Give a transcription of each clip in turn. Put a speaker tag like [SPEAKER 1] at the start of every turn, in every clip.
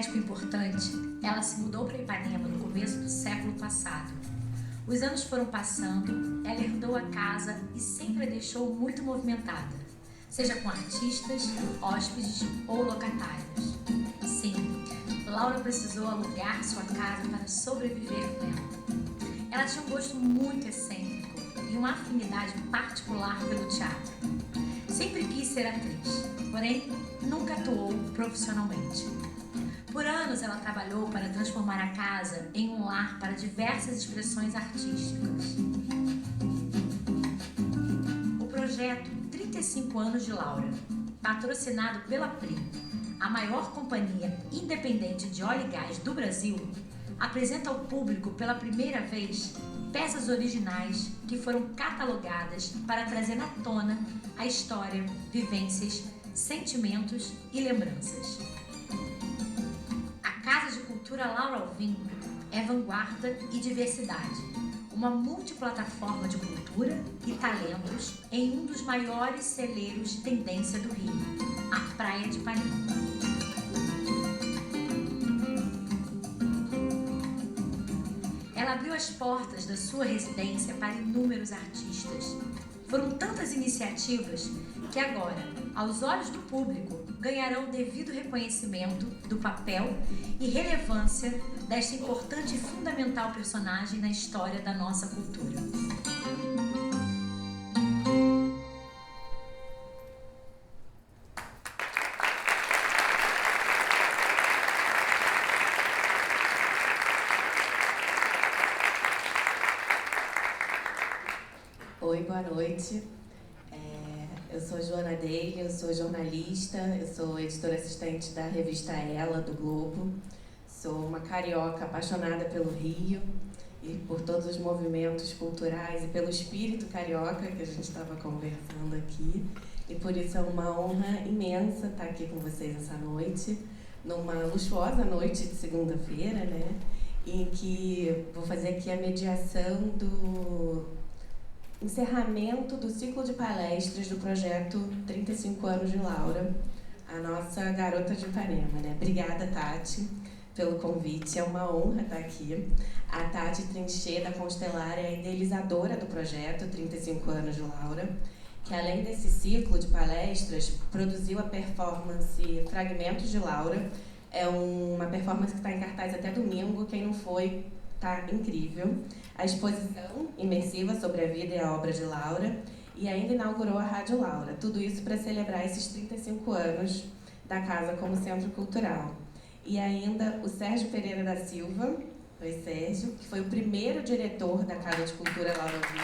[SPEAKER 1] médico importante, ela se mudou para Ipanema no começo do século passado. Os anos foram passando, ela herdou a casa e sempre a deixou muito movimentada, seja com artistas, hóspedes ou locatários. Sim, Laura precisou alugar sua casa para sobreviver nela. Ela tinha um gosto muito excêntrico e uma afinidade particular pelo teatro. Sempre quis ser atriz, porém nunca atuou profissionalmente. Por anos ela trabalhou para transformar a casa em um lar para diversas expressões artísticas. O projeto 35 anos de Laura, patrocinado pela PRI, a maior companhia independente de óleo e gás do Brasil, apresenta ao público pela primeira vez peças originais que foram catalogadas para trazer à tona a história, vivências, sentimentos e lembranças. A Casa de Cultura Laura Alvim é vanguarda e diversidade, uma multiplataforma de cultura e talentos em um dos maiores celeiros tendência do Rio, a Praia de Ipanema. Ela abriu as portas da sua residência para inúmeros artistas. Foram tantas iniciativas que agora, aos olhos do público, ganharão o devido reconhecimento do papel e relevância desta importante e fundamental personagem na história da nossa cultura.
[SPEAKER 2] Oi, boa noite. Eu sou Joana Deile, eu sou jornalista, eu sou editora assistente da revista Ela, do Globo. Sou uma carioca apaixonada pelo Rio e por todos os movimentos culturais e pelo espírito carioca que a gente estava conversando aqui. E por isso é uma honra imensa estar aqui com vocês essa noite, numa luxuosa noite de segunda-feira, né? Em que vou fazer aqui a mediação do encerramento do ciclo de palestras do projeto 35 anos de Laura, a nossa garota de Ipanema, né? Obrigada, Tati, pelo convite, é uma honra estar aqui. A Tati Trinchê, da Constelar, é a idealizadora do projeto 35 anos de Laura, que além desse ciclo de palestras, produziu a performance Fragmentos de Laura. É uma performance que está em cartaz até domingo, quem não foi, tá incrível. A exposição imersiva sobre a vida e a obra de Laura e ainda inaugurou a Rádio Laura. Tudo isso para celebrar esses 35 anos da casa como centro cultural. E ainda o Sérgio Pereira da Silva, oi Sérgio, que foi o primeiro diretor da Casa de Cultura Laura Alvim.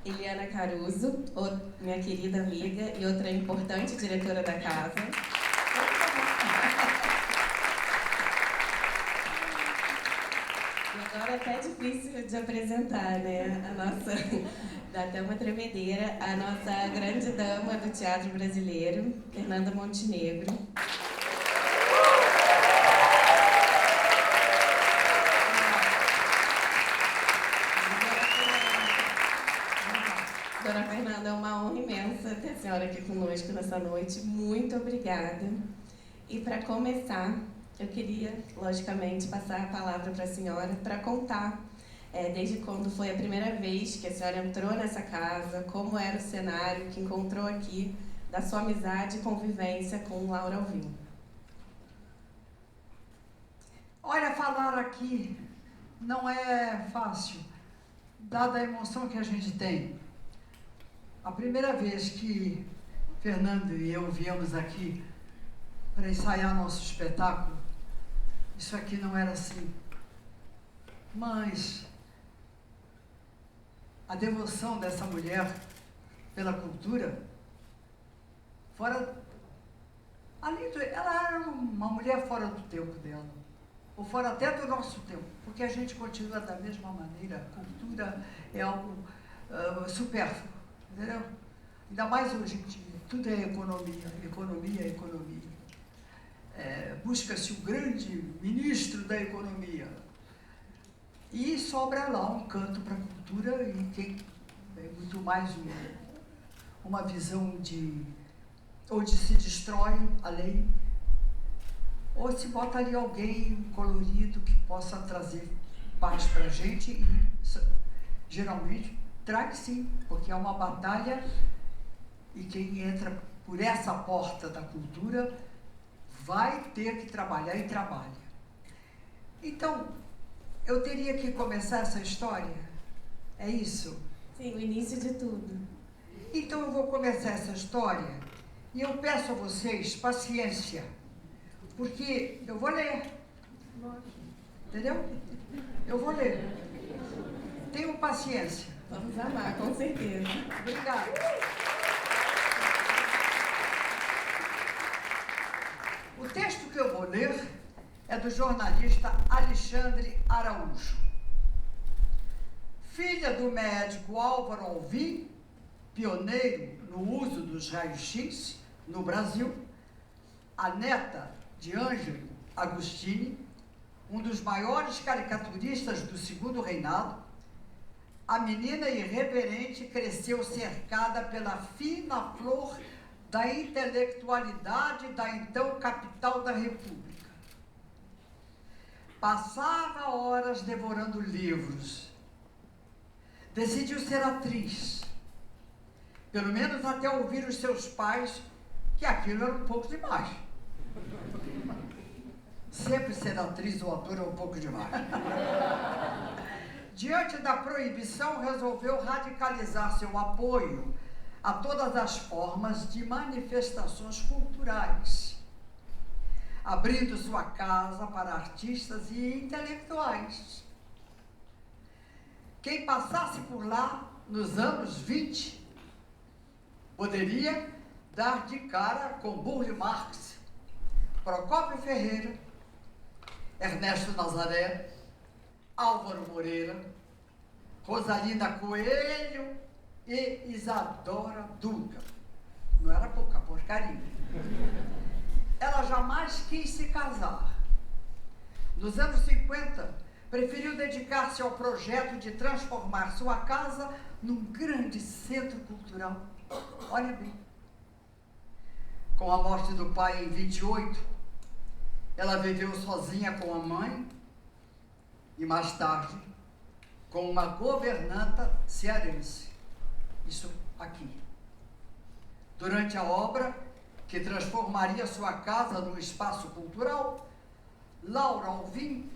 [SPEAKER 2] Eliana Caruso, minha querida amiga e outra importante diretora da casa. E agora é até difícil de apresentar, né? A nossa, dá até uma tremedeira, a nossa grande dama do teatro brasileiro, Fernanda Montenegro. Dona Fernanda, é uma honra imensa ter a senhora aqui conosco nessa noite. Muito obrigada. E para começar, eu queria, logicamente, passar a palavra para a senhora para contar desde quando foi a primeira vez que a senhora entrou nessa casa, como era o cenário que encontrou aqui, da sua amizade e convivência com Laura Alvim.
[SPEAKER 3] Olha, falar aqui não é fácil, dada a emoção que a gente tem. A primeira vez que Fernando e eu viemos aqui para ensaiar nosso espetáculo, isso aqui não era assim. Mas a devoção dessa mulher pela cultura, ela era uma mulher fora do tempo dela, ou fora até do nosso tempo, porque a gente continua da mesma maneira. A cultura é algo supérfluo. Entendeu? Ainda mais hoje em dia, tudo é economia, economia, economia. Busca-se o grande ministro da economia. E sobra lá um canto para a cultura e quem é muito mais uma visão de onde se destrói a lei, ou se bota ali alguém colorido que possa trazer paz para a gente, e geralmente traz sim, porque é uma batalha, e quem entra por essa porta da cultura vai ter que trabalhar e trabalha. Então, eu teria que começar essa história? É isso?
[SPEAKER 2] Sim, o início de tudo.
[SPEAKER 3] Então eu vou começar essa história e eu peço a vocês paciência, porque eu vou ler. Entendeu? Eu vou ler. Tenham paciência.
[SPEAKER 2] Vamos amar, com certeza.
[SPEAKER 3] Obrigada. O texto que eu vou ler é do jornalista Alexandre Araújo. Filha do médico Álvaro Alvim, pioneiro no uso dos raios-x no Brasil, a neta de Ângelo Agostini, um dos maiores caricaturistas do Segundo Reinado, a menina irreverente cresceu cercada pela fina flor da intelectualidade da então capital da República. Passava horas devorando livros. Decidiu ser atriz, pelo menos até ouvir os seus pais que aquilo era um pouco demais. Sempre ser atriz ou ator é um pouco demais. Diante da proibição, resolveu radicalizar seu apoio a todas as formas de manifestações culturais, abrindo sua casa para artistas e intelectuais. Quem passasse por lá nos anos 20 poderia dar de cara com Burle Marx, Procópio Ferreira, Ernesto Nazaré, Álvaro Moreira, Rosalina Coelho e Isadora Duncan. Não era pouca porcaria. Ela jamais quis se casar. Nos anos 50, preferiu dedicar-se ao projeto de transformar sua casa num grande centro cultural. Olha bem. Com a morte do pai em 28, ela viveu sozinha com a mãe e, mais tarde, com uma governanta cearense. Isso aqui. Durante a obra, que transformaria sua casa num espaço cultural, Laura Alvim,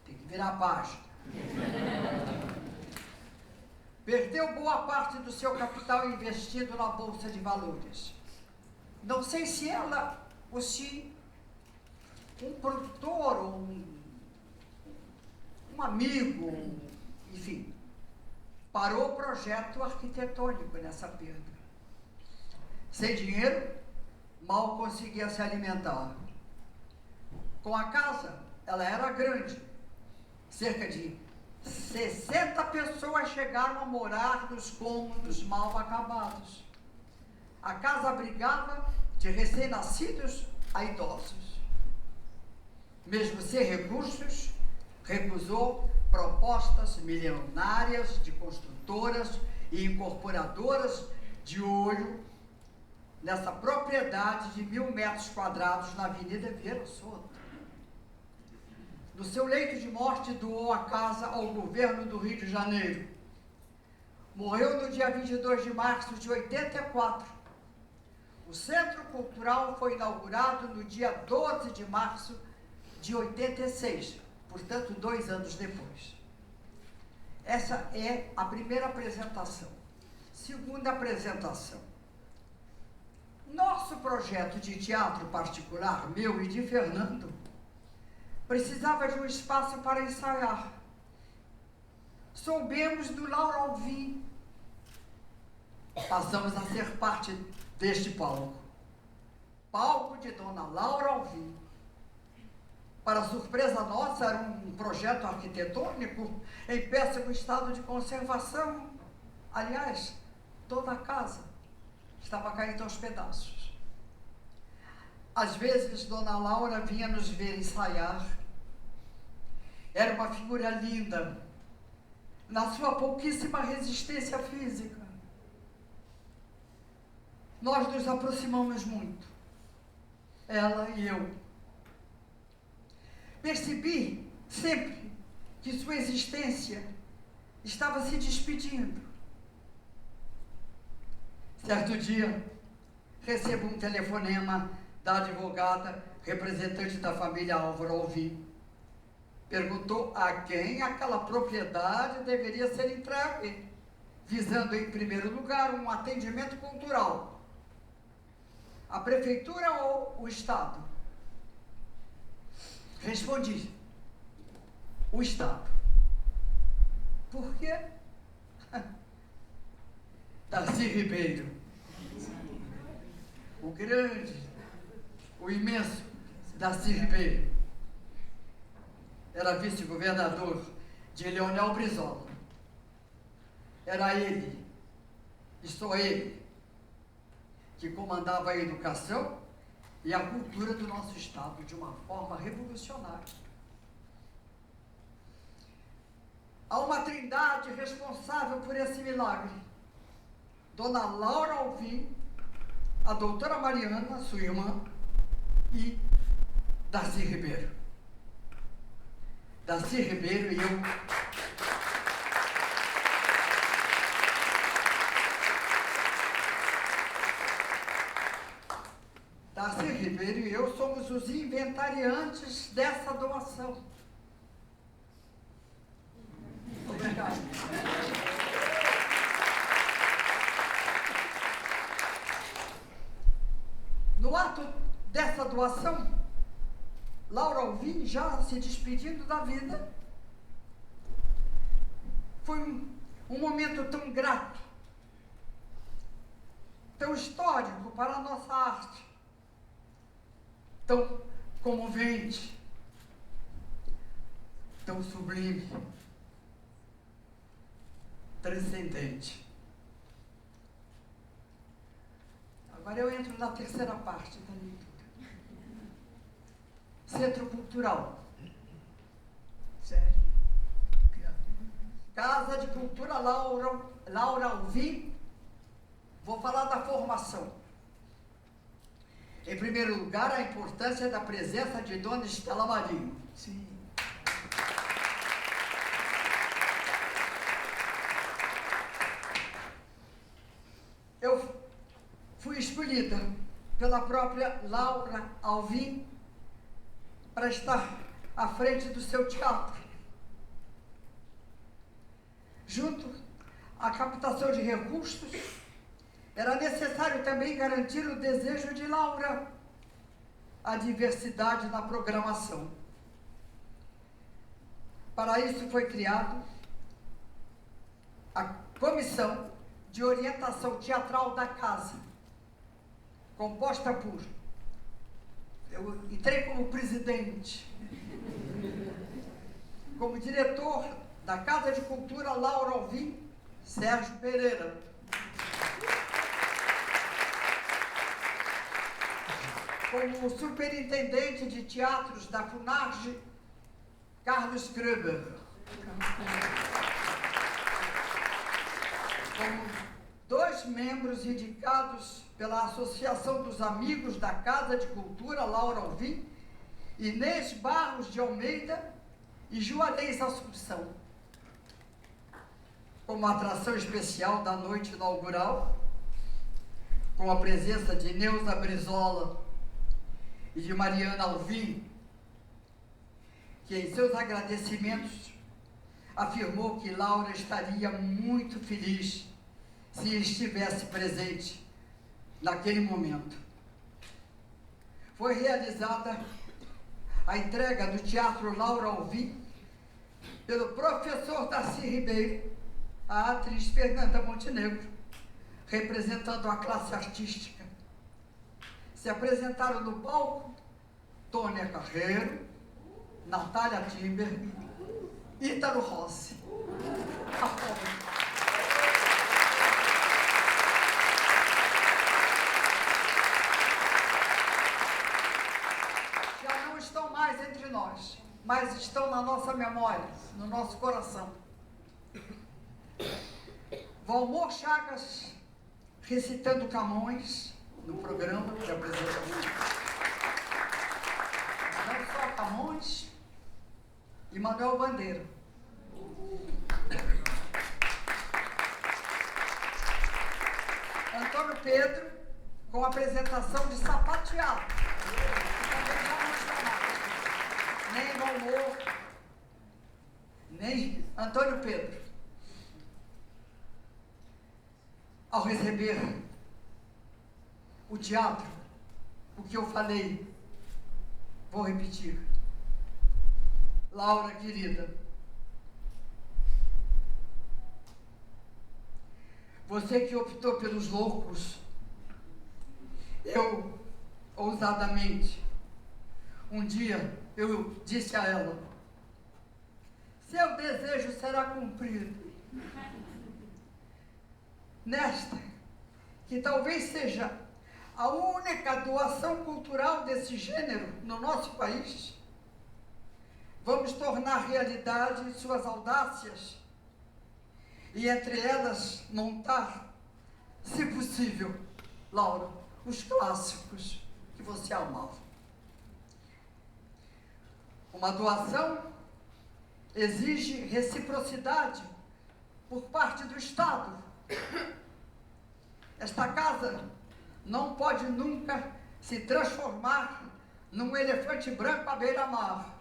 [SPEAKER 3] tem que virar a página, perdeu boa parte do seu capital investido na Bolsa de Valores. Não sei se ela ou se um produtor ou um amigo, enfim, parou o projeto arquitetônico nessa perda. Sem dinheiro, mal conseguia se alimentar. Com a casa, ela era grande. Cerca de 60 pessoas chegaram a morar nos cômodos mal acabados. A casa abrigava de recém-nascidos a idosos. Mesmo sem recursos, recusou propostas milionárias de construtoras e incorporadoras de olho nessa propriedade de 1.000 metros quadrados na Avenida Vieira Soto. No seu leito de morte, doou a casa ao governo do Rio de Janeiro. Morreu no dia 22 de março de 84. O Centro Cultural foi inaugurado no dia 12 de março de 86, portanto, 2 anos depois. Essa é a primeira apresentação. Segunda apresentação. Nosso projeto de teatro particular, meu e de Fernando, precisava de um espaço para ensaiar. Soubemos do Laura Alvim. Passamos a ser parte deste palco. Palco de Dona Laura Alvim. Para surpresa nossa, era um projeto arquitetônico em péssimo estado de conservação. Aliás, toda a casa estava caindo aos pedaços. Às vezes, Dona Laura vinha nos ver ensaiar. Era uma figura linda, na sua pouquíssima resistência física. Nós nos aproximamos muito, ela e eu. Percebi sempre que sua existência estava se despedindo. Certo dia, recebo um telefonema da advogada representante da família Álvaro Alvim. Perguntou a quem aquela propriedade deveria ser entregue, visando, em primeiro lugar, um atendimento cultural. A prefeitura ou o Estado? Respondi: o Estado. Por quê? Darcy Ribeiro, o grande, o imenso Darcy Ribeiro, era vice-governador de Leonel Brizola. Era ele, e só ele, que comandava a educação e a cultura do nosso Estado de uma forma revolucionária. Há uma trindade responsável por esse milagre: Dona Laura Alvim, a doutora Mariana, sua irmã, e Darcy Ribeiro. Darcy Ribeiro e eu Darcy Ribeiro e eu somos os inventariantes dessa doação. Obrigado. No ato dessa doação, Laura Alvim, já se despedindo da vida, foi um momento tão grato, tão histórico para a nossa arte, tão comovente, tão sublime, transcendente. Agora eu entro na terceira parte da leitura. Centro Cultural. Sério? Casa de Cultura Laura Alvim. Vou falar da formação. Em primeiro lugar, a importância da presença de Dona Estela Marinho. Sim. Eu fui escolhida pela própria Laura Alvim para estar à frente do seu teatro. Junto à captação de recursos, era necessário também garantir o desejo de Laura, a diversidade na programação. Para isso foi criado a Comissão de Orientação Teatral da Casa, composta por... Eu entrei como presidente, como diretor da Casa de Cultura Laura Alvim, Sérgio Pereira. Como superintendente de teatros da FUNARGE, Carlos Kruber. Como 2 membros indicados pela Associação dos Amigos da Casa de Cultura Laura Alvim, Inês Barros de Almeida e Juarez Assunção. Como atração especial da noite inaugural, com a presença de Neuza Brizola e de Mariana Alvim, que em seus agradecimentos afirmou que Laura estaria muito feliz se estivesse presente naquele momento. Foi realizada a entrega do Teatro Laura Alvim pelo professor Darcy Ribeiro, a atriz Fernanda Montenegro, representando a classe artística. Se apresentaram no palco Tônia Carreiro, Natália Timber, Ítalo Rossi. Já não estão mais entre nós, mas estão na nossa memória, no nosso coração. Valmor Chagas recitando Camões no programa de apresentação. Não só Camões e Manuel Bandeira. Antônio Pedro com a apresentação de Sapateado. Também já não chamaram. Nem Valmor, nem Antônio Pedro. Ao receber o teatro, o que eu falei, vou repetir. Laura, querida, você que optou pelos loucos, eu, ousadamente, um dia eu disse a ela, seu desejo será cumprido. Nesta, que talvez seja a única doação cultural desse gênero no nosso país, vamos tornar realidade suas audácias e entre elas montar, se possível, Laura, os clássicos que você amava. Uma doação exige reciprocidade por parte do Estado. Esta casa não pode nunca se transformar num elefante branco à beira-mar.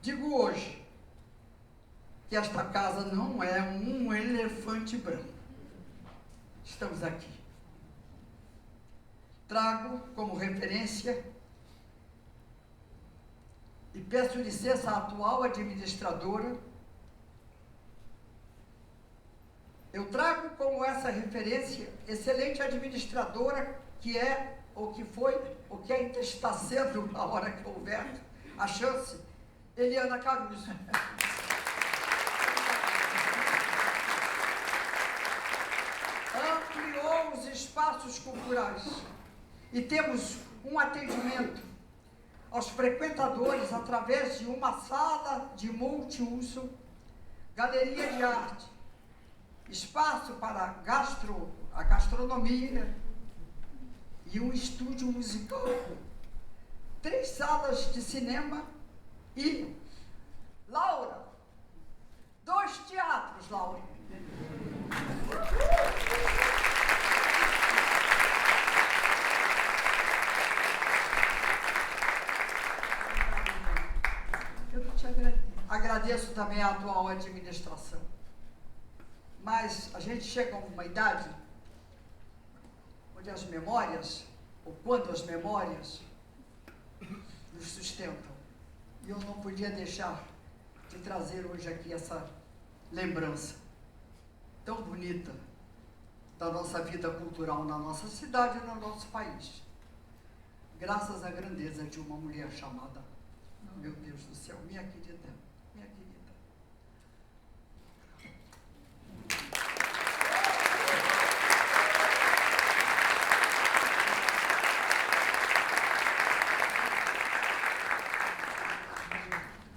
[SPEAKER 3] Digo hoje que esta casa não é um elefante branco. Estamos aqui. Trago como referência e peço licença à atual administradora. Eu trago como essa referência excelente administradora que é, ou que foi, ou que ainda está sendo, a hora que houver a chance, Eliana Caruso. Ampliou os espaços culturais e temos um atendimento aos frequentadores através de uma sala de multiuso, galeria de arte, espaço para a gastronomia e um estúdio musical, 3 salas de cinema e, Laura, 2 teatros, Laura. Eu te agradeço. Agradeço também a atual administração. Mas a gente chega a uma idade onde as memórias, ou quando as memórias, nos sustentam. E eu não podia deixar de trazer hoje aqui essa lembrança tão bonita da nossa vida cultural na nossa cidade e no nosso país. Graças à grandeza de uma mulher chamada, meu Deus do céu, minha querida, minha querida.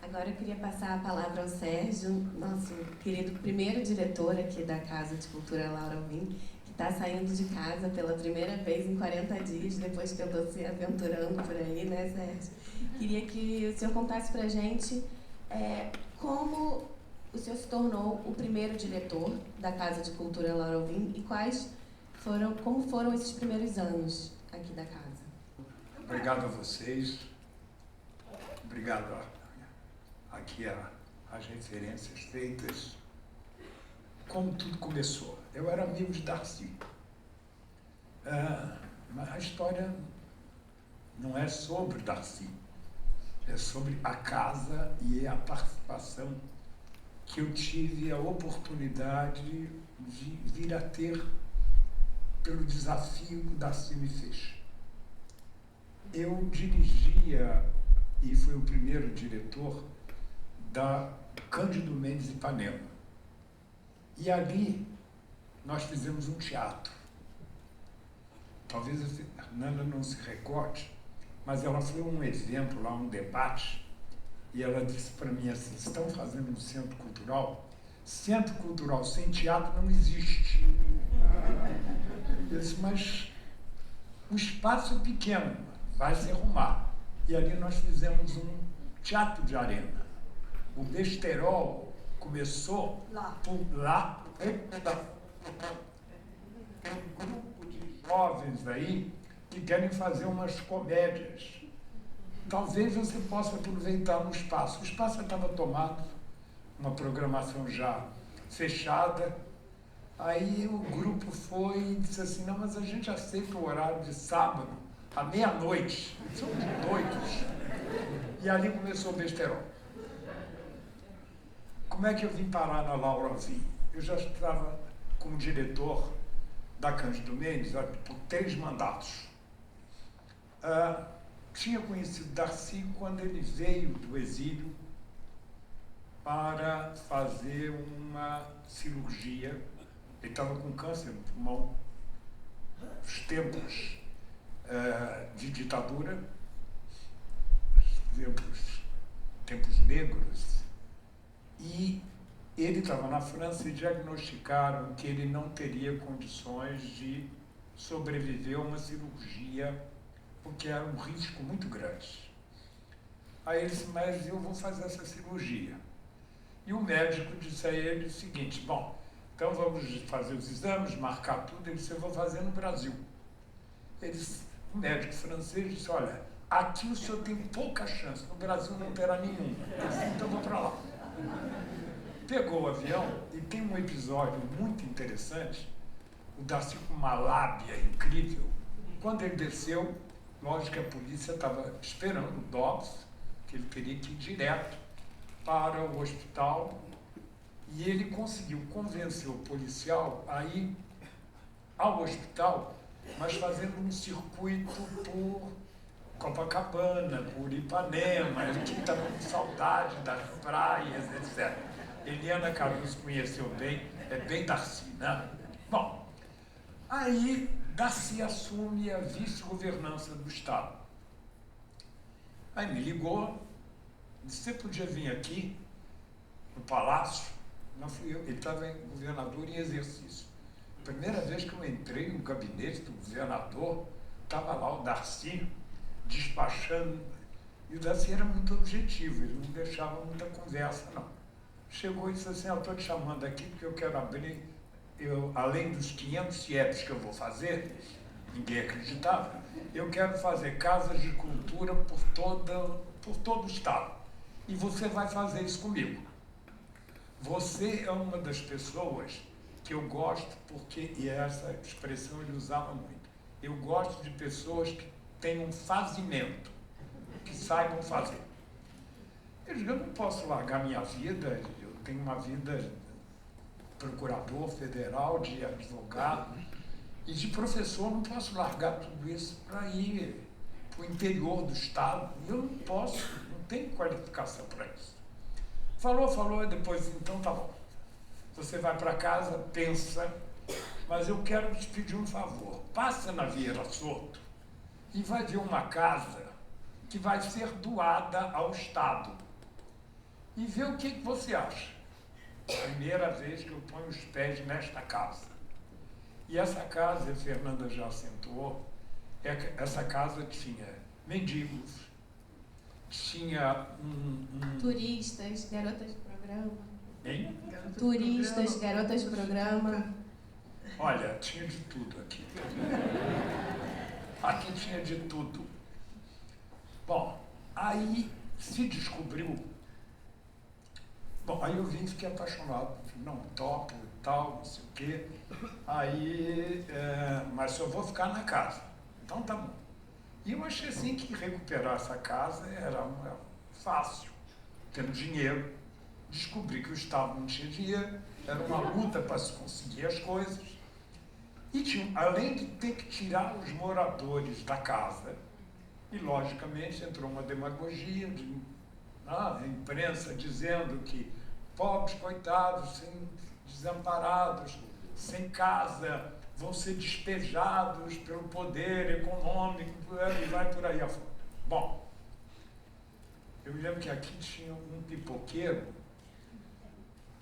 [SPEAKER 2] Agora eu queria passar a palavra ao Sérgio, nosso querido primeiro diretor aqui da Casa de Cultura Laura Alvim, que está saindo de casa pela primeira vez em 40 dias, depois que eu estou se aventurando por aí, né, Sérgio? Queria que o senhor contasse para a gente como o senhor se tornou o primeiro diretor da Casa de Cultura Laura Alvim e como foram esses primeiros anos aqui da casa.
[SPEAKER 4] Obrigado a vocês, obrigado aqui as referências feitas, como tudo começou. Eu era amigo de Darcy. Mas a história não é sobre Darcy, é sobre a casa e a participação que eu tive a oportunidade de vir a ter pelo desafio que o Darcy me fez. Eu dirigia e fui o primeiro diretor da Cândido Mendes Ipanema. E ali nós fizemos um teatro. Talvez a Fernanda não se recorde, mas ela foi a um evento lá, um debate, e ela disse para mim assim, estão fazendo um centro cultural, Centro cultural sem teatro não existe. Eu disse, mas o espaço é pequeno, vai se arrumar. E ali nós fizemos um teatro de arena. O besterol começou por lá. Tem um grupo de jovens aí que querem fazer umas comédias. Talvez você possa aproveitar no espaço. O espaço estava tomado, uma programação já fechada. Aí o grupo foi e disse assim, não, mas a gente aceita o horário de sábado, à meia-noite. São doidos. E ali começou o besterol. Como é que eu vim parar na Laura Vi? Eu já estava como diretor da Cândido Mendes por 3 mandatos. Tinha conhecido Darcy quando ele veio do exílio para fazer uma cirurgia. Ele estava com câncer no pulmão. Os tempos de ditadura, tempos negros, e ele estava na França e diagnosticaram que ele não teria condições de sobreviver a uma cirurgia, porque era um risco muito grande. Aí ele disse, mas eu vou fazer essa cirurgia. E o médico disse a ele o seguinte, bom, então vamos fazer os exames, marcar tudo. Ele disse, eu vou fazer no Brasil. Ele disse, o médico francês disse, olha, aqui o senhor tem pouca chance, no Brasil não terá nenhuma. Ele disse, então eu vou para lá. Pegou o avião e tem um episódio muito interessante, o Darcy com uma lábia incrível. Quando ele desceu, lógico que a polícia estava esperando o Dobbs, que ele teria que ir direto para o hospital, e ele conseguiu convencer o policial a ir ao hospital, mas fazendo um circuito por Copacabana, por Ipanema, ele que estava com saudade das praias, etc. Eliana Caruso conheceu bem, é bem Darcy, né? Bom, aí Darcy assume a vice-governança do Estado. Aí me ligou, disse, você podia vir aqui, no Palácio? Não fui eu, ele estava governador em exercício. Primeira vez que eu entrei no gabinete do governador, estava lá o Darcy despachando, e o Darcy era muito objetivo, ele não deixava muita conversa, não. Chegou e disse assim, eu estou te chamando aqui porque eu quero abrir, além dos 500 CIEPs que eu vou fazer, ninguém acreditava, eu quero fazer casas de cultura por todo o Estado. E você vai fazer isso comigo. Você é uma das pessoas que eu gosto, porque, e essa expressão ele usava muito, eu gosto de pessoas que tenham fazimento, que saibam fazer. Eu digo, eu não posso largar minha vida, eu tenho uma vida de procurador federal, de advogado, e de professor, não posso largar tudo isso para ir para o interior do Estado. Eu não posso, não tenho qualificação para isso. Falou, e depois, então tá bom. Você vai para casa, pensa, mas eu quero te pedir um favor. Passa na Vieira Soto e vai ver uma casa que vai ser doada ao Estado. E vê o que você acha. Primeira vez que eu ponho os pés nesta casa. E essa casa, a Fernanda já acentuou, essa casa tinha mendigos, tinha
[SPEAKER 2] turistas, garotas de programa.
[SPEAKER 4] Hein?
[SPEAKER 2] Turistas, garotas de programa.
[SPEAKER 4] Olha, tinha de tudo aqui. Aqui tinha de tudo. Bom, aí se descobriu. Bom, aí eu vim e fiquei apaixonado. Não, topo e tal, não sei o quê. Aí, mas só vou ficar na casa. Então tá bom. E eu achei assim que recuperar essa casa era fácil. Tendo dinheiro, descobri que o Estado não tinha dinheiro, era uma luta para se conseguir as coisas. E tinha, além de ter que tirar os moradores da casa, e logicamente entrou uma demagogia de imprensa dizendo que pobres, coitados, desamparados, sem casa, vão ser despejados pelo poder econômico, e vai por aí afora. Bom, eu me lembro que aqui tinha um pipoqueiro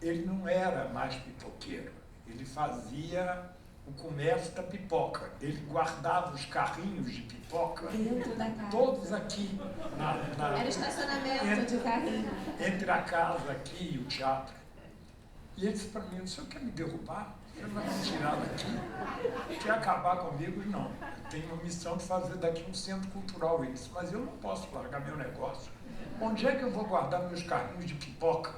[SPEAKER 4] ele não era mais pipoqueiro, ele fazia o comércio da pipoca. Ele guardava os carrinhos de pipoca,
[SPEAKER 2] Dentro da casa.
[SPEAKER 4] todos aqui,
[SPEAKER 2] Era estacionamento de carrinho.
[SPEAKER 4] entre a casa aqui e o teatro. E ele disse para mim, o senhor quer me derrubar? Você vai me tirar daqui? Quer acabar comigo? Não. Eu tenho uma missão de fazer daqui um centro cultural. Ele disse, mas eu não posso largar meu negócio. Onde é que eu vou guardar meus carrinhos de pipoca?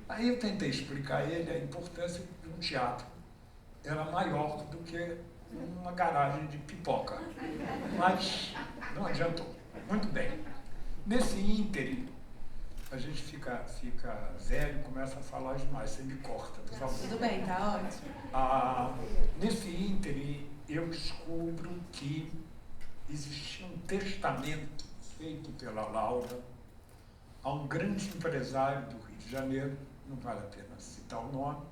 [SPEAKER 4] Aí eu tentei explicar a ele a importância de um teatro. Era maior do que uma garagem de pipoca. Mas não adiantou. Muito bem. Nesse ínterim, a gente fica velho e começa a falar demais. Você me corta, por favor.
[SPEAKER 2] Tudo bem, tá ótimo.
[SPEAKER 4] Nesse ínterim, eu descubro que existia um testamento feito pela Laura a um grande empresário do Rio de Janeiro, não vale a pena citar o nome,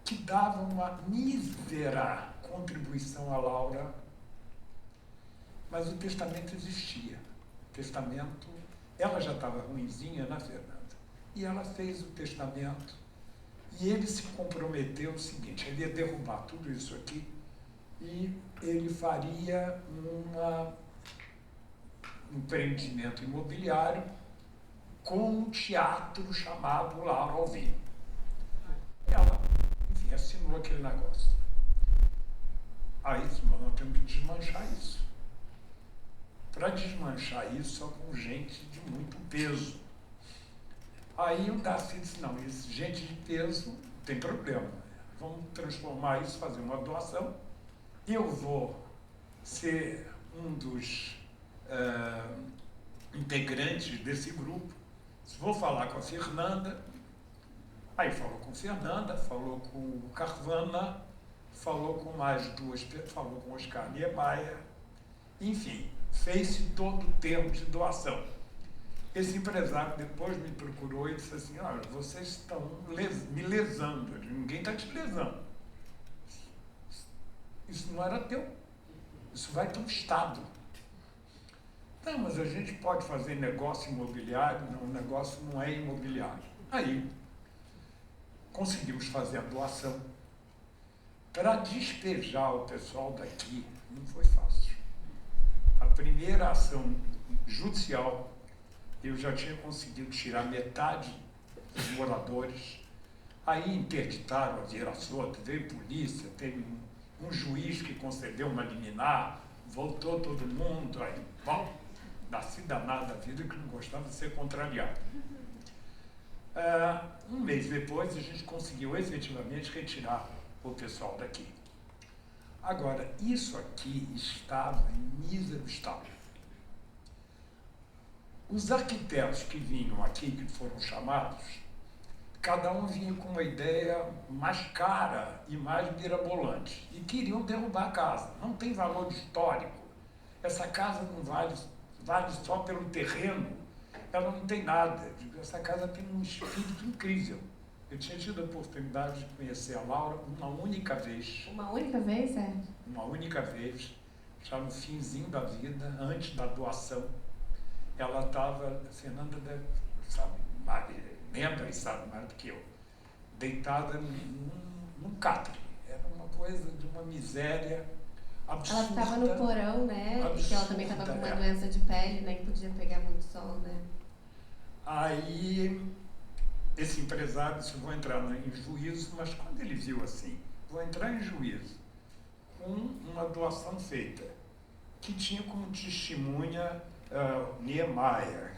[SPEAKER 4] que dava uma mísera contribuição à Laura, mas o testamento existia. O testamento, ela já estava ruinzinha, né, Fernanda? E ela fez o testamento e ele se comprometeu o seguinte, ele ia derrubar tudo isso aqui e ele faria um empreendimento imobiliário com um teatro chamado Laura Alvim. Ela, enfim, assinou aquele negócio. Aí disse, mas nós temos que desmanchar isso. Para desmanchar isso, só com gente de muito peso. Aí o Darcy disse, não, esse gente de peso tem problema. Vamos transformar isso, fazer uma doação. Eu vou ser um dos integrantes desse grupo. Vou falar com a Fernanda. Aí falou com a Fernanda, falou com o Carvana, falou com mais duas, falou com o Oscar Niemeyer. Enfim, fez-se todo o termo de doação. Esse empresário depois me procurou e disse assim, olha, vocês estão me lesando. Ninguém está te lesando. Isso não era teu. Isso vai para o Estado. Não, mas a gente pode fazer negócio imobiliário. Não, o negócio não é imobiliário. Aí, conseguimos fazer a doação. Para despejar o pessoal daqui, não foi fácil. A primeira ação judicial, eu já tinha conseguido tirar metade dos moradores. Aí interditaram a Vieira Soto, veio polícia, teve um juiz que concedeu uma liminar, voltou todo mundo, aí, bom, nasci danado da vida que não gostava de ser contrariado. Um mês depois, a gente conseguiu efetivamente retirar o pessoal daqui. Agora, isso aqui estava em mísero estado. Os arquitetos que vinham aqui, que foram chamados, cada um vinha com uma ideia mais cara e mais mirabolante. E queriam derrubar a casa. Não tem valor histórico. Essa casa não vale só pelo terreno. Ela não tem nada. Essa casa tem um espírito incrível. Eu tinha tido a oportunidade de conhecer a Laura uma única vez.
[SPEAKER 2] Uma única vez, é?
[SPEAKER 4] Uma única vez, já no finzinho da vida, antes da doação. Ela estava, Fernanda deve, sabe, lembra e sabe mais do que eu, deitada num catre. Era uma coisa de uma miséria absurda.
[SPEAKER 2] Ela estava no porão, né?
[SPEAKER 4] Absurda,
[SPEAKER 2] E que ela também estava com uma doença de pele, nem podia pegar muito sol, né?
[SPEAKER 4] Aí, esse empresário disse, vou entrar em juízo, mas quando ele viu assim, vou entrar em juízo com uma doação feita, que tinha como testemunha Niemeyer,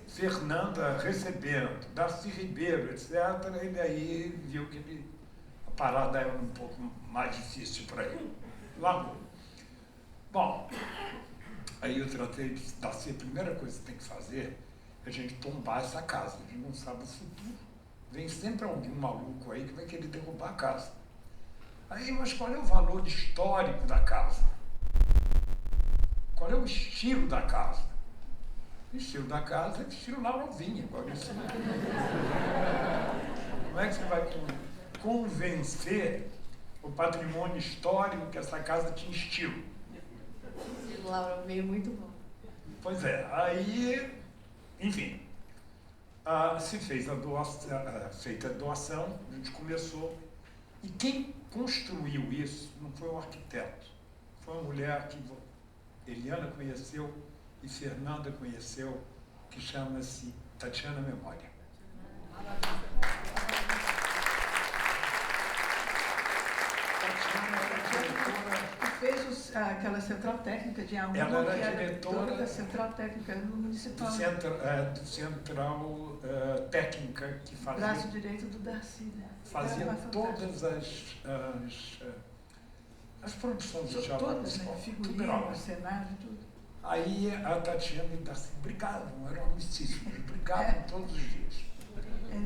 [SPEAKER 4] Fernanda recebendo, Darcy Ribeiro, etc., ele aí viu que a parada era um pouco mais difícil para ele. Largou. Bom, aí eu tratei de Darcy, a primeira coisa que tem que fazer é a gente tombar essa casa, a gente não sabe o futuro. Vem sempre algum maluco aí que vai querer derrubar a casa. Aí, mas qual é o valor histórico da casa? Qual é o estilo da casa? O estilo da casa é o estilo Laura Alvim. Agora, isso não... Como é que você vai convencer o patrimônio histórico que essa casa tinha estilo?
[SPEAKER 2] O estilo Laura veio muito bom.
[SPEAKER 4] Pois é, aí, enfim, Se fez feita a doação, a gente começou. E quem construiu isso não foi um arquiteto, foi uma mulher que Eliana conheceu e Fernanda conheceu, que chama-se Tatiana Memória. Tatiana era diretora.
[SPEAKER 3] Fez aquela central técnica de Arruma,
[SPEAKER 4] Ela
[SPEAKER 3] que
[SPEAKER 4] era diretora
[SPEAKER 3] da central técnica no municipal.
[SPEAKER 4] do central técnica que fazia.
[SPEAKER 3] Braço direito do Darcy, né?
[SPEAKER 4] Fazia todas as produções de teatro
[SPEAKER 3] todas, né?
[SPEAKER 4] municipal.
[SPEAKER 3] Figurino, cenário, tudo.
[SPEAKER 4] Aí a Tatiana e o Darcy brigavam, eram amicíssimos, brigavam todos os dias.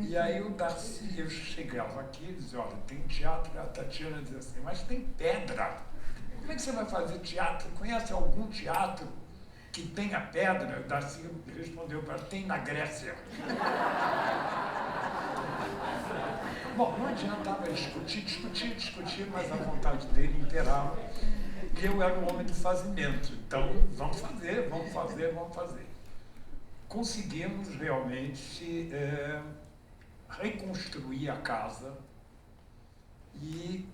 [SPEAKER 4] E aí o Darcy, eu chegava aqui e dizia, olha, tem teatro, e a Tatiana dizia assim, mas tem pedra. Como é que você vai fazer teatro? Conhece algum teatro que tenha pedra? O Darcy respondeu para ela, tem na Grécia. Bom, não adiantava discutir, mas a vontade dele imperava. E eu era um homem do fazimento, então vamos fazer. Conseguimos realmente reconstruir a casa e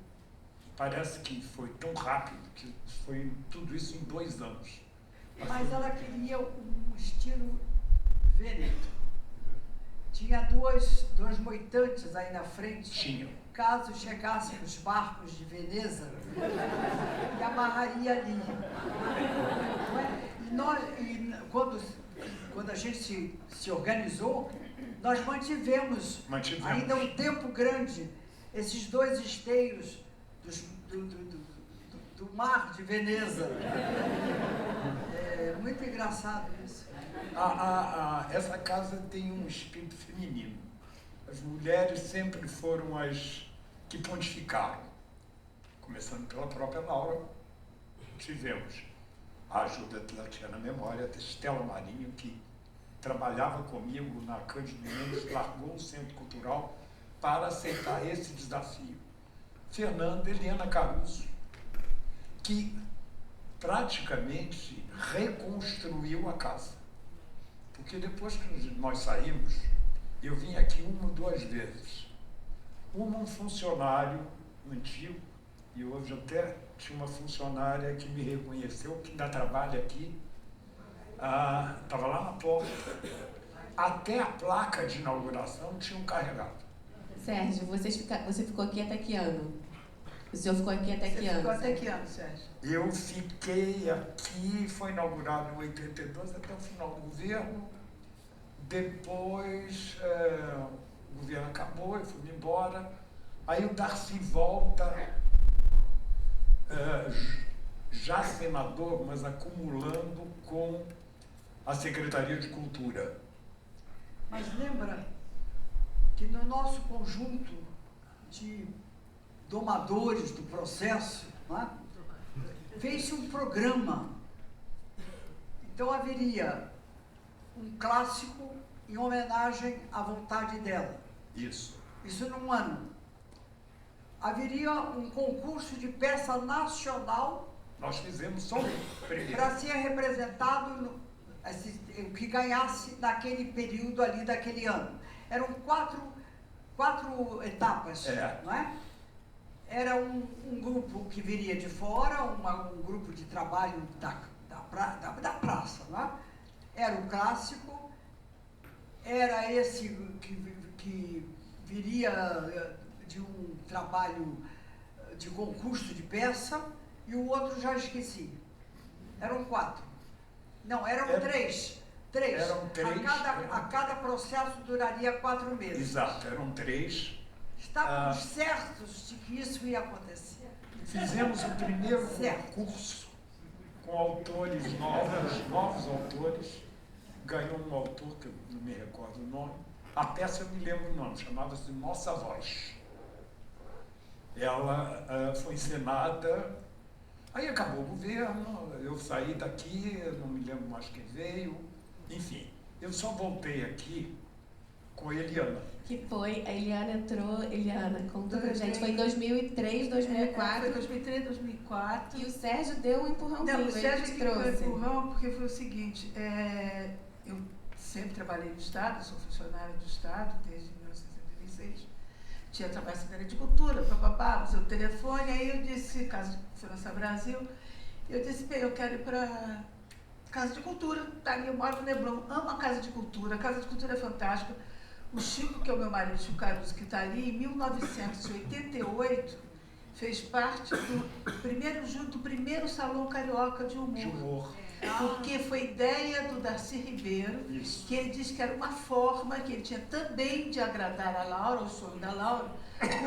[SPEAKER 4] parece que foi tão rápido que foi tudo isso em 2 anos.
[SPEAKER 3] Mas ela queria um estilo Vêneto. Tinha dois moitantes aí na frente.
[SPEAKER 4] Tinha.
[SPEAKER 3] Caso chegassem os barcos de Veneza, e amarraria ali. E quando a gente se organizou, nós mantivemos ainda um tempo grande esses 2 esteios do mar de Veneza. É muito engraçado isso.
[SPEAKER 4] Essa casa tem um espírito feminino. As mulheres sempre foram as que pontificaram. Começando pela própria Laura, tivemos a ajuda da Tatiana Memória, da Estela Marinho, que trabalhava comigo na Cândido Mendes, largou o Centro Cultural para aceitar esse desafio. Fernanda Eliana Caruso, que praticamente reconstruiu a casa. Porque depois que nós saímos, eu vim aqui 1 ou 2 vezes. Um funcionário antigo, e hoje até tinha uma funcionária que me reconheceu, que ainda trabalha aqui, estava lá na porta. Até a placa de inauguração tinham carregado.
[SPEAKER 2] Sérgio, você ficou aqui até que ano? O senhor ficou aqui até que ano?
[SPEAKER 3] Ficou até que ano, Sérgio?
[SPEAKER 4] Eu fiquei aqui, foi inaugurado em 82 até o final do governo. Depois o governo acabou, eu fui embora. Aí o Darcy volta, já senador, mas acumulando com a Secretaria de Cultura.
[SPEAKER 3] Mas lembra que no nosso conjunto de domadores do processo, né, fez-se um programa. Então haveria um clássico em homenagem à vontade dela.
[SPEAKER 4] Isso.
[SPEAKER 3] Isso num ano. Haveria um concurso de peça nacional.
[SPEAKER 4] Nós fizemos só um primeiro.
[SPEAKER 3] Para ser representado o que ganhasse naquele período ali daquele ano. Eram quatro etapas, não é? Era um grupo que viria de fora, um grupo de trabalho da praça, não é? Era o clássico, era esse que viria de um trabalho de concurso de peça, e o outro já esqueci. Eram 4. Não, eram 3. 3.
[SPEAKER 4] Eram 3.
[SPEAKER 3] A cada processo duraria 4 meses.
[SPEAKER 4] Exato, eram 3.
[SPEAKER 3] Estávamos certos de que isso ia acontecer.
[SPEAKER 4] Fizemos o primeiro concurso com autores novos autores. Ganhou um autor, que eu não me recordo o nome. A peça eu me lembro o nome, chamava-se Nossa Voz. Ela foi encenada, aí acabou o governo, eu saí daqui, eu não me lembro mais quem veio, enfim, eu só voltei aqui com a Eliana.
[SPEAKER 2] Que foi, a Eliana entrou, conta pra gente, foi em 2003, 2004.
[SPEAKER 5] Foi 2003, 2004.
[SPEAKER 2] E o Sérgio deu um empurrãozinho.
[SPEAKER 5] Não, o Sérgio
[SPEAKER 2] ele
[SPEAKER 5] que deu um
[SPEAKER 2] trouxe.
[SPEAKER 5] empurrão porque foi o seguinte, eu
[SPEAKER 3] sempre trabalhei no Estado, sou funcionária do Estado desde 1976. Tinha trabalho na Secretaria de Cultura, papapá, o seu telefone, aí eu disse, Casa de Finança Brasil, eu disse, bem, eu quero ir para Casa de Cultura, tá ali, eu moro no Leblon, amo a Casa de Cultura é fantástica. O Chico, que é o meu marido, Chico Caruso, que está ali, em 1988, fez parte do primeiro Salão Carioca de Humor. Porque foi ideia do Darcy Ribeiro,
[SPEAKER 4] Isso.
[SPEAKER 3] que ele disse que era uma forma que ele tinha também de agradar a Laura, o sonho da Laura,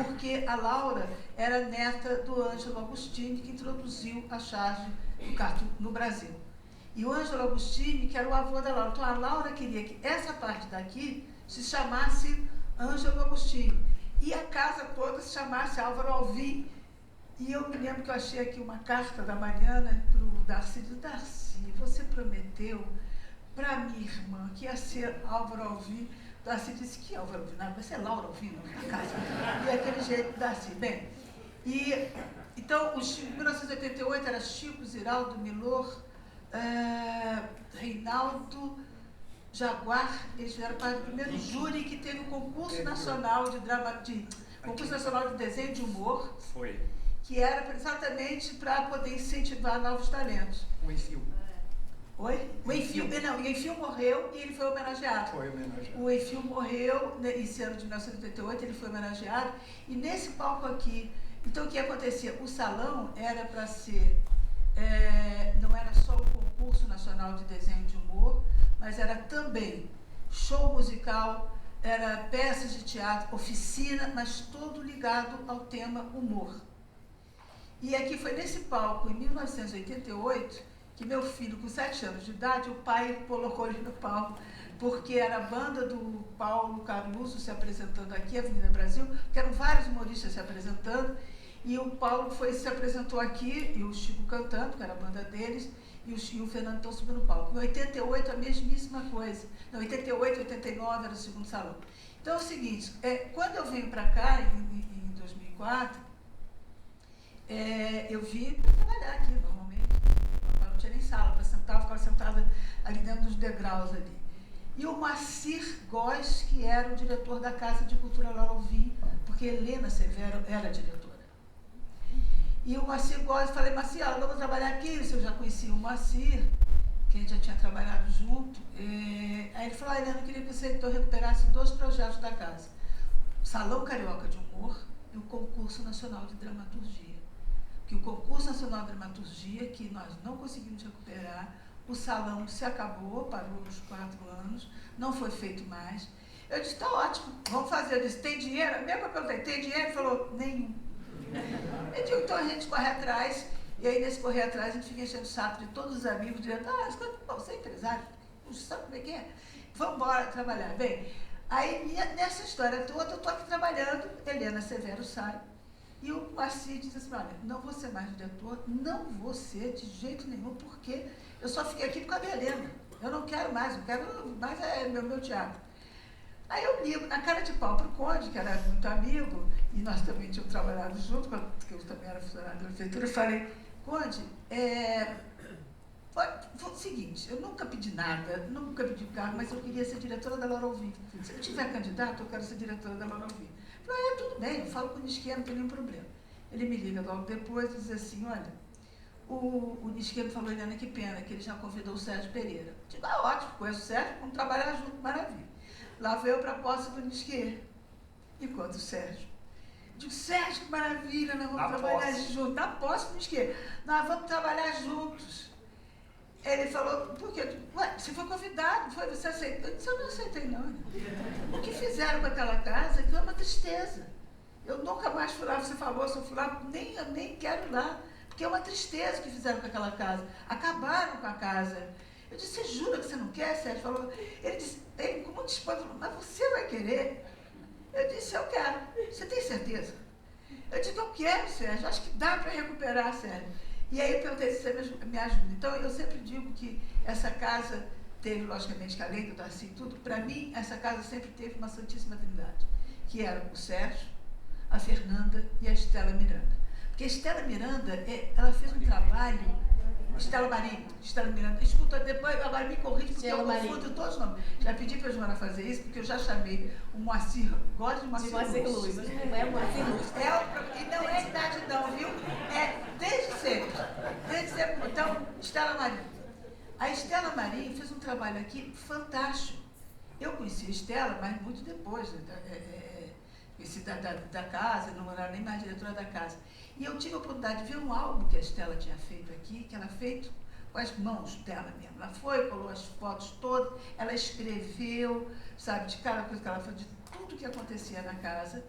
[SPEAKER 3] porque a Laura era neta do Ângelo Agostini, que introduziu a charge do Cartoon no Brasil. E o Ângelo Agostini, que era o avô da Laura. Então a Laura queria que essa parte daqui se chamasse Ângelo Agostini. E a casa toda se chamasse Álvaro Alvim. E eu me lembro que eu achei aqui uma carta da Mariana para o Darcy. Darcy, você prometeu para minha irmã que ia ser Álvaro Alvim. Darcy disse que Álvaro Alvim, não, vai ser Laura Alvim, não, na casa. E aquele jeito, Darcy. Bem, então, em 1988 era Chico, Ziraldo, Milor, Reinaldo, Jaguar, eles vieram para o primeiro júri que teve o concurso nacional concurso nacional de desenho de humor.
[SPEAKER 4] Foi.
[SPEAKER 3] Que era exatamente para poder incentivar novos talentos.
[SPEAKER 4] O Enfio.
[SPEAKER 3] Oi? O Enfio morreu e ele foi homenageado.
[SPEAKER 4] Foi homenageado.
[SPEAKER 3] O Enfio morreu nesse ano de 1988, ele foi homenageado. E nesse palco aqui, então o que acontecia? O salão era para ser, não era só o concurso nacional de desenho de humor, mas era também show musical, era peças de teatro, oficina, mas todo ligado ao tema humor. E aqui foi nesse palco, em 1988, que meu filho, com 7 anos de idade, o pai colocou ele no palco, porque era a banda do Paulo Caruso se apresentando aqui, Avenida Brasil, que eram vários humoristas se apresentando, e o Paulo se apresentou aqui, e o Chico cantando, que era a banda deles, e o Fernando então subiu no palco. Em 88, a mesmíssima coisa. Não, 88, 89 era o segundo salão. Então é o seguinte, quando eu venho para cá, em 2004, eu vim para trabalhar aqui, normalmente. Não tinha nem sala para sentar, eu ficava sentada ali dentro dos degraus ali. E o Macir Góes, que era o diretor da Casa de Cultura Laura Alvim, porque Helena Severo era diretora. E o Macir Góes, eu falei, Macir, vamos trabalhar aqui, eu já conhecia o Macir, que a gente já tinha trabalhado junto. Aí ele falou, Helena, eu queria que você recuperasse 2 projetos da casa. O Salão Carioca de Humor e o Concurso Nacional de Dramaturgia. Que o Concurso Nacional de Dramaturgia, que nós não conseguimos recuperar, o salão se acabou, parou uns 4 anos, não foi feito mais. Eu disse, está ótimo, vamos fazer. Eu disse, tem dinheiro? Mesmo que eu perguntei, tem dinheiro? Ele falou, nenhum. Eu digo, então a gente corre atrás, e aí nesse correr atrás a gente fica enchendo o saco de todos os amigos, dizendo, você é empresário, não sabe como é que é? Vamos embora trabalhar. Bem, aí nessa história toda eu estou aqui trabalhando, Helena Severo sai, e o Macir diz assim, olha, não vou ser mais diretor, não vou ser de jeito nenhum, porque eu só fiquei aqui por causa da Helena. Eu não quero mais, eu quero mais meu teatro. Aí eu ligo na cara de pau para o Conde, que era muito amigo, e nós também tínhamos trabalhado junto, porque eu também era funcionário da prefeitura, eu falei, Conde, foi o seguinte, eu nunca pedi nada, nunca pedi cargo, mas eu queria ser diretora da Laura Alvim. Se eu tiver candidato, eu quero ser diretora da Laura Alvim. Eu falei, tudo bem, eu falo com o Nisquia, não tem nenhum problema. Ele me liga logo depois e diz assim, olha, o Nisquia me falou, Helena, que pena, que ele já convidou o Sérgio Pereira. Eu digo, ótimo, conheço o Sérgio, vamos trabalhar junto, maravilha. Lá veio para a posse do Nisquia. Enquanto o Sérgio. Eu digo, Sérgio, que maravilha, nós vamos trabalhar juntos. Na posse do Nisquia. Nós vamos trabalhar juntos. Ele falou, por quê? Ué, você foi convidado, você aceitou? Eu disse, eu não aceitei não. O que fizeram com aquela casa, aquilo é uma tristeza. Eu nunca mais fui lá, você falou, se eu fui lá, nem quero ir lá. Porque é uma tristeza que fizeram com aquela casa. Acabaram com a casa. Eu disse, você jura que você não quer, Sérgio? Ele disse, com muito espanto, mas você vai querer? Eu disse, eu quero. Você tem certeza? Eu disse, eu quero, Sérgio, acho que dá para recuperar, Sérgio. E aí eu perguntei se você me ajuda. Então, eu sempre digo que essa casa teve, logicamente, que além do Darcy e tudo, para mim, essa casa sempre teve uma Santíssima Trindade, que era o Sérgio, a Fernanda e a Estela Miranda. Porque a Estela Miranda, ela fez um trabalho
[SPEAKER 5] Estela Marim, Estela Miranda. Escuta, depois, agora me corrige, porque
[SPEAKER 2] Estela
[SPEAKER 5] eu
[SPEAKER 2] Marim.
[SPEAKER 5] confundo todos os nomes. Já pedi para a Joana fazer isso, porque eu já chamei o Moacir, gosto de
[SPEAKER 2] De
[SPEAKER 5] Moacir
[SPEAKER 2] Moacir
[SPEAKER 5] Luz.
[SPEAKER 2] Luz. Não é Moacir Luz.
[SPEAKER 5] E não é idade não, viu? É desde sempre. Desde sempre. Então, Estela Marim. A Estela Marim fez um trabalho aqui fantástico. Eu conheci a Estela, mas muito depois, né? Conheci da casa, não era nem mais diretora da casa. E eu tive a oportunidade de ver um álbum que a Estela tinha feito aqui, que ela feito com as mãos dela mesmo. Ela foi, colou as fotos todas, ela escreveu, sabe, de cada coisa que ela fez, de tudo que acontecia na casa.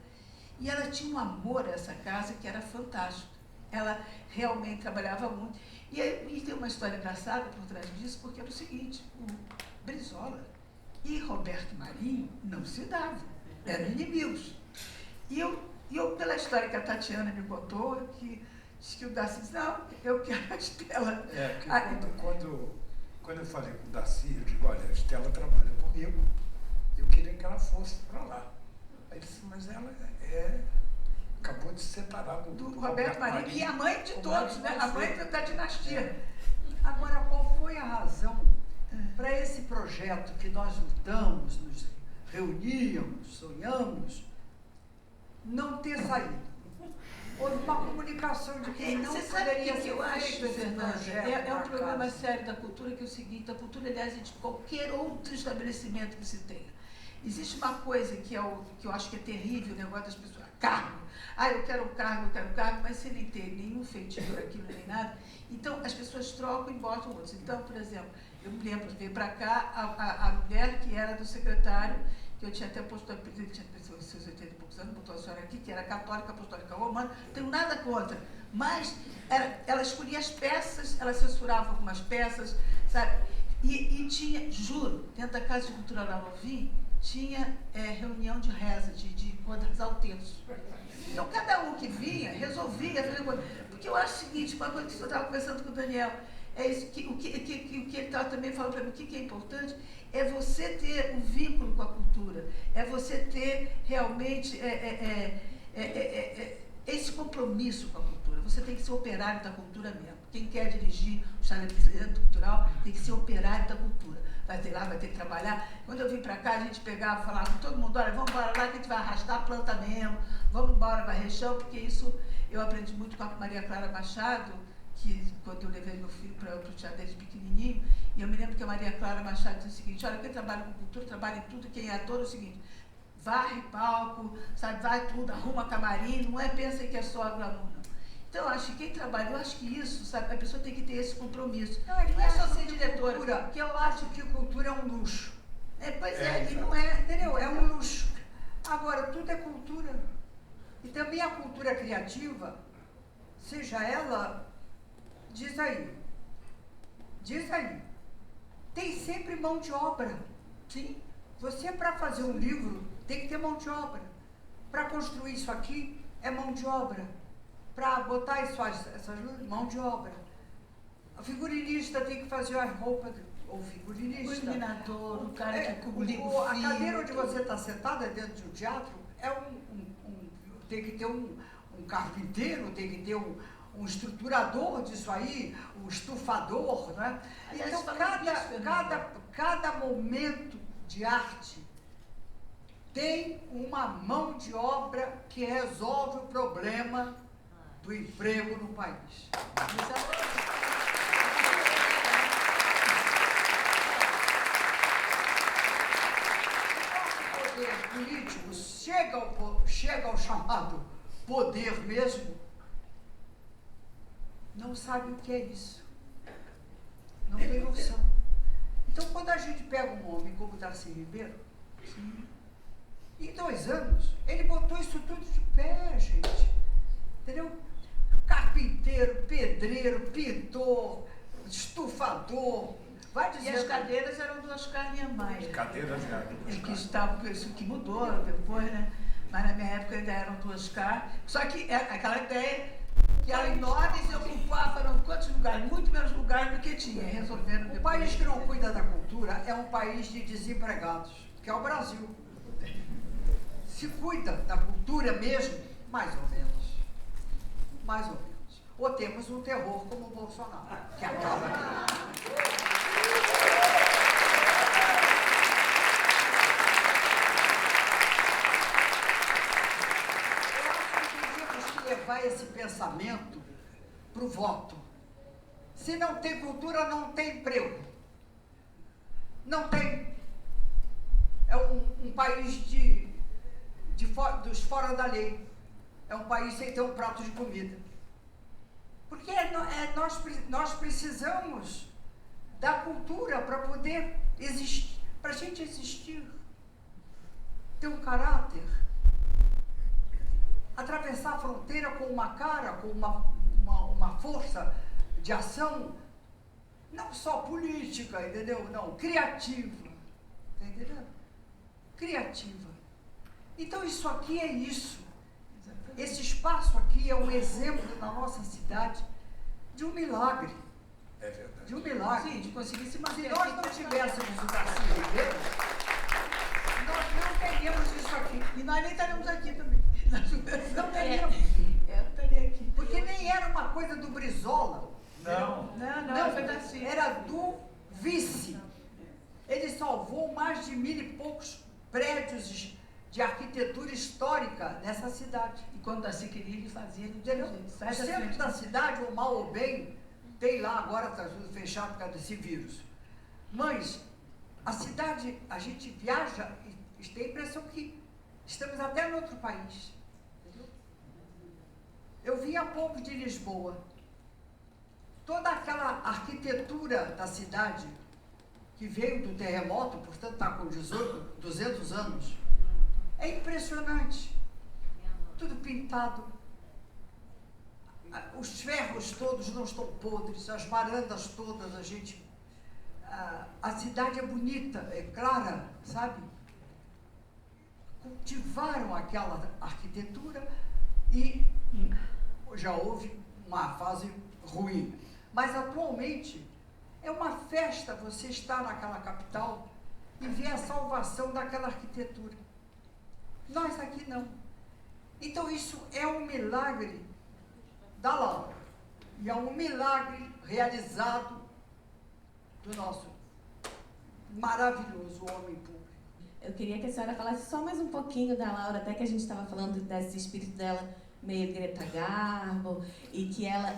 [SPEAKER 5] E ela tinha um amor a essa casa que era fantástico. Ela realmente trabalhava muito. E tem uma história engraçada por trás disso, porque era o seguinte, o Brizola e Roberto Marinho não se davam, eram inimigos. E eu, pela história que a Tatiana me contou, que diz que o Darcy disse, não, eu quero a Estela.
[SPEAKER 4] Porque quando eu falei com o Darcy, eu digo, olha, a Estela trabalha comigo, eu queria que ela fosse para lá. Aí ele disse, mas ela acabou de se separar
[SPEAKER 5] do Roberto Marinho, e a mãe de todos, né? A mãe da dinastia.
[SPEAKER 3] Agora, qual foi a razão para esse projeto que nós lutamos, nos reuníamos, sonhamos, não ter saído? Houve uma comunicação de que não
[SPEAKER 5] Você sabe
[SPEAKER 3] poderia
[SPEAKER 5] o que
[SPEAKER 3] ser
[SPEAKER 5] eu acho,
[SPEAKER 3] feito esse
[SPEAKER 5] Fernanda?
[SPEAKER 3] projeto.
[SPEAKER 5] É um
[SPEAKER 3] para
[SPEAKER 5] problema
[SPEAKER 3] casa.
[SPEAKER 5] sério da cultura, que é o seguinte, a cultura, aliás, é de qualquer outro estabelecimento que se tenha. Existe uma coisa que eu acho que é terrível, o negócio das pessoas, cargo. Eu quero um cargo, mas sem nem ter nenhum feitio aquilo, nem nada. Então, as pessoas trocam e botam outros. Então, por exemplo, eu me lembro, veio para cá a mulher que era do secretário, que eu tinha até posto, ele tinha seus 80 e poucos anos, botou a senhora aqui, que era católica, apostólica romana, não tenho nada contra. Mas ela escolhia as peças, ela censurava algumas peças, sabe? E tinha, juro, dentro da Casa de Cultura da Novim, tinha reunião de reza, de rezar o terço. Então, cada um que vinha, resolvia fazer coisa. Porque eu acho o seguinte, uma coisa que eu estava conversando com o Daniel, é isso, o que ele estava também falando para mim, o que é importante, é você ter um vínculo com a cultura, é você ter realmente esse compromisso com a cultura. Você tem que ser operário da cultura mesmo. Quem quer dirigir o estabelecimento cultural tem que ser operário da cultura. Vai ter lá, vai ter que trabalhar. Quando eu vim para cá, a gente pegava e falava com todo mundo, olha, vamos embora lá que a gente vai arrastar a planta mesmo, vamos embora varrer chão, porque isso eu aprendi muito com a Maria Clara Machado, que quando eu levei meu filho para o teatro desde pequenininho, e eu me lembro que a Maria Clara Machado disse o seguinte, olha, quem trabalha com cultura, trabalha em tudo, quem é ator é o seguinte, varre palco, sabe, vai tudo, arruma camarim, não pensa que é só glamour, não. Então, eu acho que quem trabalha, eu acho que isso, sabe, a pessoa tem que ter esse compromisso. Não é só ser diretora.
[SPEAKER 3] Cultura, que eu acho que cultura é um luxo.
[SPEAKER 5] E não é,
[SPEAKER 3] Entendeu? É um luxo. Agora, tudo é cultura. E também a cultura criativa, seja ela, diz aí, tem sempre mão de obra. Sim. Você, para fazer um livro, tem que ter mão de obra. Para construir isso aqui, é mão de obra. Para botar essas luzes, mão de obra. A figurinista tem que fazer as roupas, ou figurinista.
[SPEAKER 5] O iluminador, o cara que liga
[SPEAKER 3] a cadeira onde você está sentada dentro de um teatro tem que ter um carpinteiro, tem que ter um estruturador disso aí, um estufador, né? Então, cada momento de arte tem uma mão de obra que resolve o problema do emprego no país. O poder político chega ao chamado poder mesmo, não sabe o que é isso. Não tem noção. Então, quando a gente pega um homem como Darcy Ribeiro, em 2 anos, ele botou isso tudo de pé, gente. Entendeu? Carpinteiro, pedreiro, pintor, estufador. Vai dizer.
[SPEAKER 5] E as cadeiras eram do Oscar Niemeyer.
[SPEAKER 4] As cadeiras eram do Oscar.
[SPEAKER 5] Que estavam, isso que mudou depois, né? Mas na minha época ainda eram do Oscar. Só que aquela ideia que eram enormes e ocupavam quantos lugares? Muito menos lugares do que tinha. Resolveram depois.
[SPEAKER 3] O país que não cuida da cultura é um país de desempregados, que é o Brasil. Se cuida da cultura mesmo, mais ou menos. Mais ou menos. ou temos um terror como o Bolsonaro, que acaba aqui. Levar esse pensamento para o voto. Se não tem cultura, não tem emprego. Não tem. É um país dos fora da lei. É um país sem ter um prato de comida. Porque nós precisamos da cultura para poder existir, para a gente existir, ter um caráter. Atravessar a fronteira com uma cara, com uma força de ação, não só política, entendeu? Não, criativa. Tá entendendo? Criativa. Então isso aqui é isso. Esse espaço aqui é um exemplo na nossa cidade de um milagre.
[SPEAKER 4] É verdade.
[SPEAKER 3] De um milagre.
[SPEAKER 5] Sim, de conseguir se manter.
[SPEAKER 3] Se nós não tivéssemos o Darcy Ribeiro, nós não teríamos isso aqui.
[SPEAKER 5] E nós nem estaríamos aqui também.
[SPEAKER 3] Não teríamos.
[SPEAKER 5] Eu estaria aqui.
[SPEAKER 3] Porque nem era uma coisa do Brizola.
[SPEAKER 4] Não.
[SPEAKER 5] Não, foi assim.
[SPEAKER 3] Era do vice. Ele salvou mais de 1000 e poucos prédios de arquitetura histórica nessa cidade.
[SPEAKER 5] E quando Darcy queria, ele fazia, ele
[SPEAKER 3] Entendeu?
[SPEAKER 5] sai
[SPEAKER 3] O
[SPEAKER 5] da
[SPEAKER 3] centro
[SPEAKER 5] frente.
[SPEAKER 3] da cidade, ou mal ou bem, tem lá agora, está tudo fechado por causa desse vírus. Mas a cidade, a gente viaja e tem a impressão que estamos até em outro país. Entendeu? Eu vim há pouco de Lisboa. Toda aquela arquitetura da cidade que veio do terremoto, portanto está com 200 anos, é impressionante. Tudo pintado. Os ferros todos não estão podres, as varandas todas, a cidade é bonita, é clara, sabe? Cultivaram aquela arquitetura e já houve uma fase ruim. Mas atualmente é uma festa você estar naquela capital e ver a salvação daquela arquitetura. Nós aqui não. Então isso é um milagre da Laura. E é um milagre realizado do nosso maravilhoso homem público.
[SPEAKER 2] Eu queria que a senhora falasse só mais um pouquinho da Laura, até que a gente estava falando desse espírito dela meio Greta Garbo, e que ela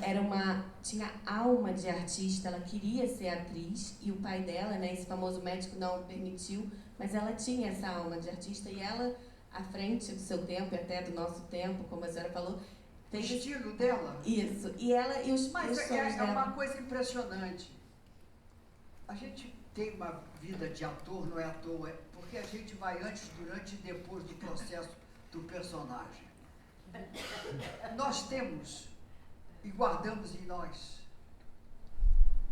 [SPEAKER 2] tinha alma de artista, ela queria ser atriz, e o pai dela, né, esse famoso médico, não permitiu, mas ela tinha essa alma de artista, e ela, à frente do seu tempo, e até do nosso tempo, como a senhora falou,
[SPEAKER 3] O
[SPEAKER 2] tem
[SPEAKER 3] estilo dela.
[SPEAKER 2] isso, e ela e os
[SPEAKER 3] Mas
[SPEAKER 2] sonhos
[SPEAKER 3] é
[SPEAKER 2] dela.
[SPEAKER 3] uma coisa impressionante. A gente tem uma vida de ator, não é à toa, porque a gente vai antes, durante e depois do processo do personagem. Nós temos e guardamos em nós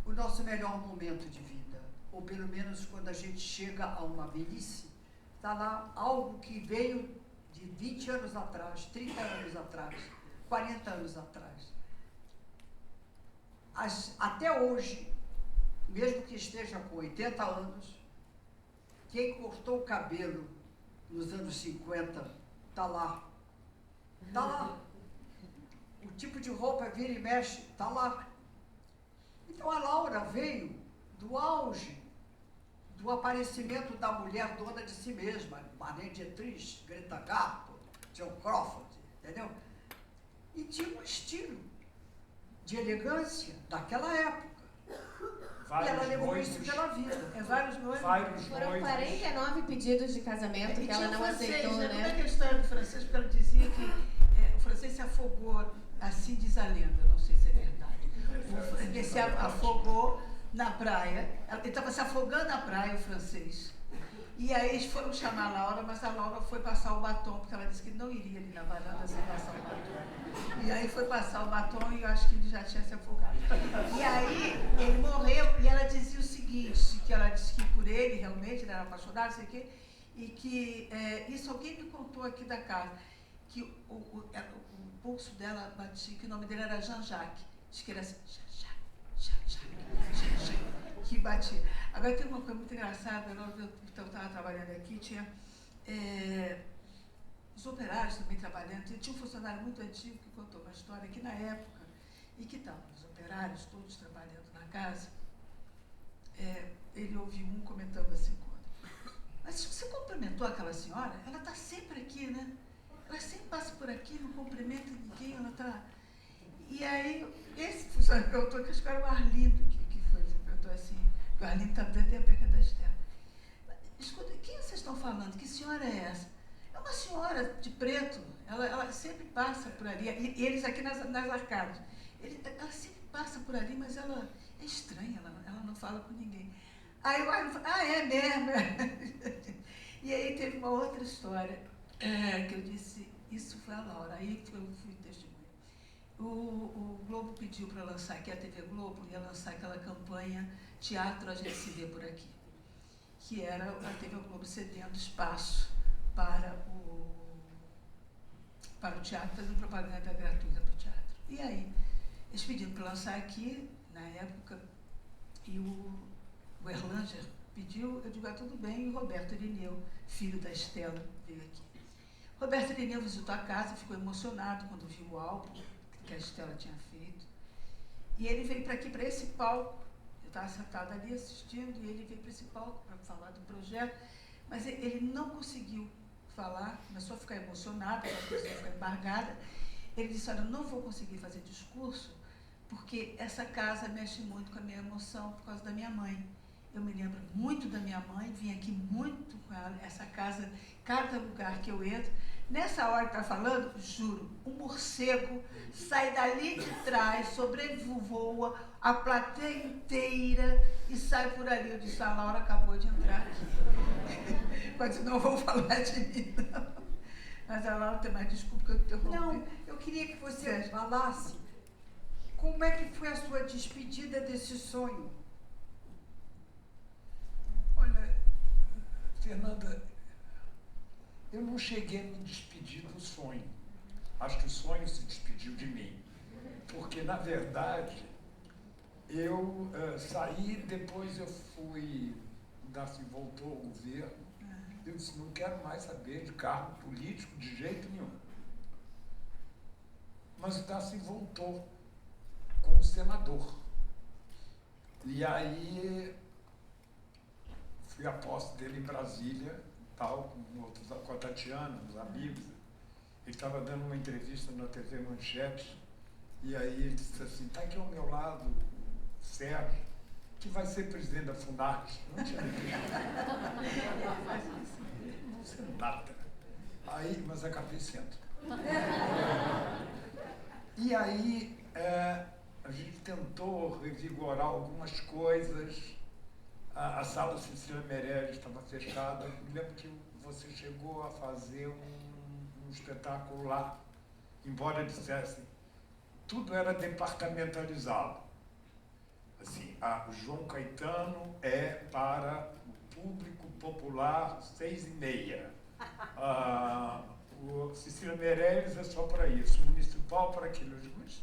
[SPEAKER 3] o nosso melhor momento de vida, ou pelo menos quando a gente chega a uma velhice, está lá algo que veio de 20 anos atrás, 30 anos atrás, 40 anos atrás. Até hoje, mesmo que esteja com 80 anos, quem cortou o cabelo nos anos 50 está lá. Está lá. O tipo de roupa vira e mexe, está lá. Então a Laura veio do auge do aparecimento da mulher dona de si mesma, Marlene Dietrich, Greta Garbo, Joan Crawford, entendeu? E tinha um estilo de elegância daquela época. E ela levou isso pela vida.
[SPEAKER 5] Vários noivos.
[SPEAKER 2] Foram 49 pedidos de casamento
[SPEAKER 5] E
[SPEAKER 2] que ela
[SPEAKER 5] tinha
[SPEAKER 2] não
[SPEAKER 5] francês,
[SPEAKER 2] aceitou,
[SPEAKER 5] né? Como é
[SPEAKER 2] né?
[SPEAKER 5] que é a história do francês? Porque ela dizia que o francês se afogou, assim diz a lenda, não sei se é verdade. Ele se afogou na praia, ele estava se afogando na praia, o francês. E aí eles foram chamar a Laura, mas a Laura foi passar o batom, porque ela disse que não iria ali na varanda sem passar o batom. E aí foi passar o batom e eu acho que ele já tinha se afogado. E aí ele morreu e ela dizia o seguinte, que ela disse que por ele realmente, ele era apaixonado, não sei o quê, e que isso alguém me contou aqui da casa, que o pulso dela batia, que o nome dele era Jean-Jacques, diz que era assim, Jean-Jacques, que batia. Agora tem uma coisa muito engraçada, eu estava trabalhando aqui, tinha os operários também trabalhando, tinha um funcionário muito antigo que contou uma história que na época e que estavam os operários todos trabalhando na casa, ele ouviu um comentando assim, mas você cumprimentou aquela senhora? Ela está sempre aqui, né? Ela sempre passa por aqui, não cumprimenta ninguém, ela está... E aí, esse funcionário perguntou, que acho que era o Arlindo que foi, perguntou assim, que o Arlindo está dentro da Peca da Estela. Escuta, quem vocês estão falando? Que senhora é essa? É uma senhora de preto, ela sempre passa por ali, e eles aqui nas arcadas. Ela sempre passa por ali, mas ela é estranha, ela não fala com ninguém. Aí o Arlindo falou, é mesmo? E aí teve uma outra história, que eu disse, isso foi a Laura, aí eu fui testemunha. O Globo pediu para lançar, que a TV Globo ia lançar aquela campanha Teatro a gente se vê por aqui, que era a TV Globo cedendo espaço para o teatro, fazendo propaganda gratuita para o teatro. E aí, eles pediram para lançar aqui, na época, e o Erlanger pediu, eu digo, tudo bem, e o Roberto Irineu, filho da Estela, veio aqui. Roberto Irineu visitou a casa, ficou emocionado quando viu o álbum que a Estela tinha feito. E ele veio para aqui, para esse palco. Eu estava sentada ali assistindo, e ele veio para esse palco para falar do projeto, mas ele não conseguiu falar, começou a ficar emocionado, começou a ficar embargada. Ele disse, olha, eu não vou conseguir fazer discurso, porque essa casa mexe muito com a minha emoção por causa da minha mãe. Eu me lembro muito da minha mãe, vim aqui muito com ela, essa casa, cada lugar que eu entro. Nessa hora que está falando, juro, um morcego sai dali de trás, sobrevoa a plateia inteira e sai por ali. Eu disse, a Laura acabou de entrar aqui. Mas não vou falar de mim, não. Mas a Laura tem mais desculpa que eu interrompi.
[SPEAKER 3] Não, eu queria que você falasse como é que foi a sua despedida desse sonho.
[SPEAKER 4] Olha, Fernanda, eu não cheguei a me despedir do sonho. Acho que o sonho se despediu de mim. Porque, na verdade, eu saí, depois eu fui, Darcy voltou ao governo, eu disse, não quero mais saber de cargo político de jeito nenhum. Mas o Darcy voltou como senador. E aí fui à posse dele em Brasília, tal, com a Tatiana, os amigos. Ele estava dando uma entrevista na TV Manchete, e aí ele disse assim, está aqui ao meu lado o Sérgio, que vai ser presidente da Funarte. Não tinha ninguém. Não sei nada. Aí, mas acabei sendo. E aí a gente tentou revigorar algumas coisas. A sala Cecília Meirelles estava fechada. Me lembro que você chegou a fazer um espetáculo lá, embora dissessem, tudo era departamentalizado. Assim, o João Caetano é para o público popular 6h30. O Cecília Meirelles é só para isso, municipal para aquilo. Mas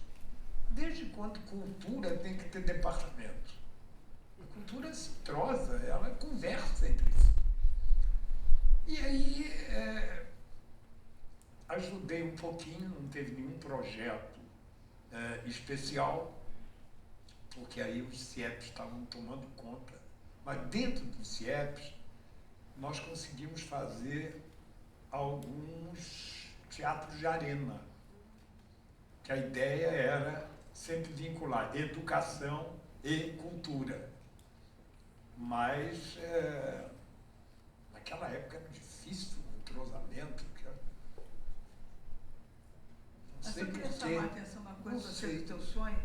[SPEAKER 4] desde quando cultura tem que ter departamento? A cultura se trosa, ela conversa entre si. E aí ajudei um pouquinho, não teve nenhum projeto especial, porque aí os CIEPs estavam tomando conta. Mas dentro dos CIEPs, nós conseguimos fazer alguns teatros de arena, que a ideia era sempre vincular educação e cultura. Mas naquela época era difícil o entrosamento.
[SPEAKER 5] Mas eu queria chamar a atenção uma coisa do teu sonho,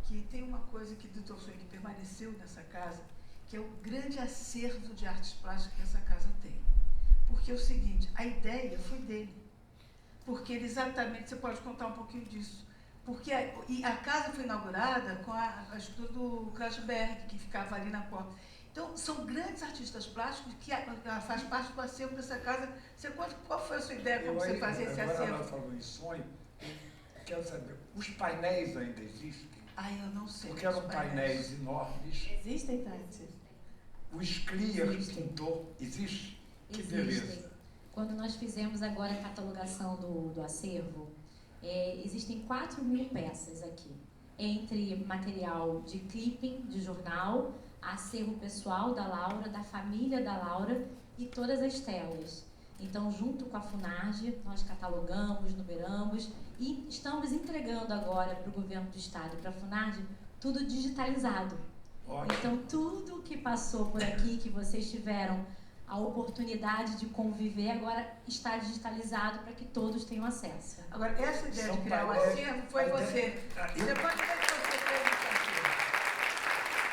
[SPEAKER 5] que tem uma coisa que do teu sonho que permaneceu nessa casa, que é o grande acervo de artes plásticas que essa casa tem. Porque é o seguinte, a ideia foi dele. Porque ele exatamente, você pode contar um pouquinho disso. Porque a casa foi inaugurada com a escultura do Krasberg, que ficava ali na porta. Então, são grandes artistas plásticos que faz parte do acervo dessa casa. Você conta qual foi a sua ideia para você fazer esse acervo?
[SPEAKER 4] Agora ela falou em sonho, eu quero saber, os painéis ainda existem?
[SPEAKER 5] Eu não sei.
[SPEAKER 4] Porque eram painéis enormes.
[SPEAKER 2] Existem, Tati?
[SPEAKER 4] O Sclier pintor, existe? Que beleza.
[SPEAKER 1] Quando nós fizemos agora a catalogação do acervo, existem 4.000 peças aqui. entre material de clipping, de jornal, acervo pessoal da Laura, da família da Laura e todas as telas. Então, junto com a Funarge, nós catalogamos, numeramos e estamos entregando agora para o governo do estado e para a Funarge tudo digitalizado.
[SPEAKER 4] Ótimo.
[SPEAKER 1] Então, tudo que passou por aqui, que vocês tiveram a oportunidade de conviver, agora está digitalizado para que todos tenham acesso.
[SPEAKER 5] Agora, essa ideia
[SPEAKER 4] São
[SPEAKER 5] de criar um
[SPEAKER 4] painéis-
[SPEAKER 5] acervo foi
[SPEAKER 4] a
[SPEAKER 5] você.
[SPEAKER 4] ideia-
[SPEAKER 5] Você pode ver que você fez esse acervo.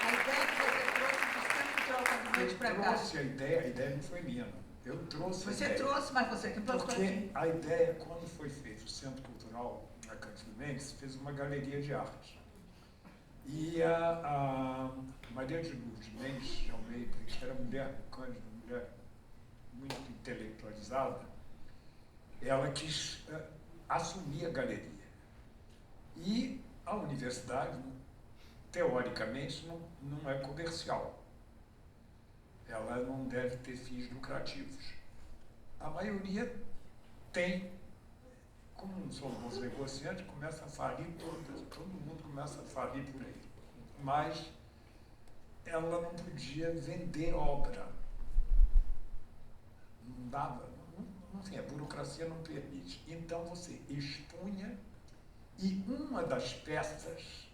[SPEAKER 5] A ideia que você trouxe do Centro Cultural Caminhante para cá.
[SPEAKER 4] trouxe a ideia não foi minha, não. Eu trouxe a
[SPEAKER 5] Você
[SPEAKER 4] ideia.
[SPEAKER 5] trouxe, mas você que plantou
[SPEAKER 4] Porque
[SPEAKER 5] aqui.
[SPEAKER 4] a ideia, quando foi feito o Centro Cultural na Cândido Mendes, fez uma galeria de arte. E a Maria de Lourdes Mendes de Almeida, que era mulher do Cândido, mulher muito intelectualizada, ela quis assumir a galeria. E a universidade, teoricamente, não é comercial. Ela não deve ter fins lucrativos. A maioria tem, como não são bons negociantes, começa a falir todo mundo começa a falir por aí. Mas ela não podia vender obra. Não dava, enfim, a burocracia não permite. Então você expunha e uma das peças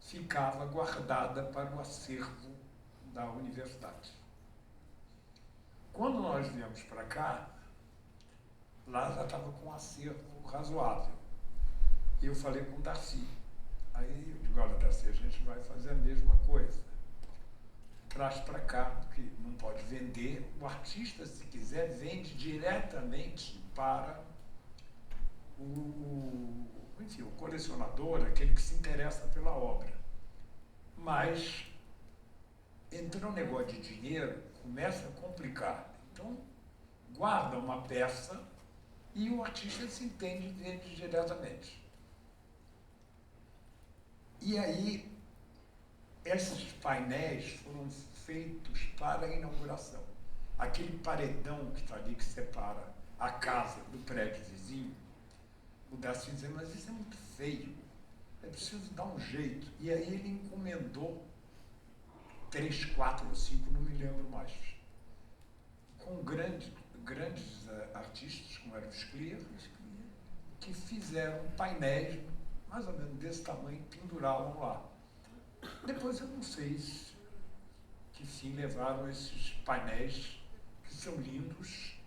[SPEAKER 4] ficava guardada para o acervo da universidade. Quando nós viemos para cá, lá já estava com um acervo razoável. E eu falei com o Darcy. Aí eu digo, olha, Darcy, a gente vai fazer a mesma coisa. Traz para cá, porque não pode vender. O artista, se quiser, vende diretamente para enfim, o colecionador, aquele que se interessa pela obra. Mas entrar um negócio de dinheiro começa a complicar. Então, guarda uma peça e o artista se entende e vende diretamente. E aí, esses painéis foram feitos para a inauguração. Aquele paredão que está ali, que separa a casa do prédio vizinho, o Darcy dizia, mas isso é muito feio, é preciso dar um jeito. E aí ele encomendou 3, 4 ou 5, não me lembro mais, com grandes artistas, como era o Sclier, que fizeram painéis mais ou menos desse tamanho, penduravam lá. Depois eu não sei que fim levaram esses painéis, que são lindos,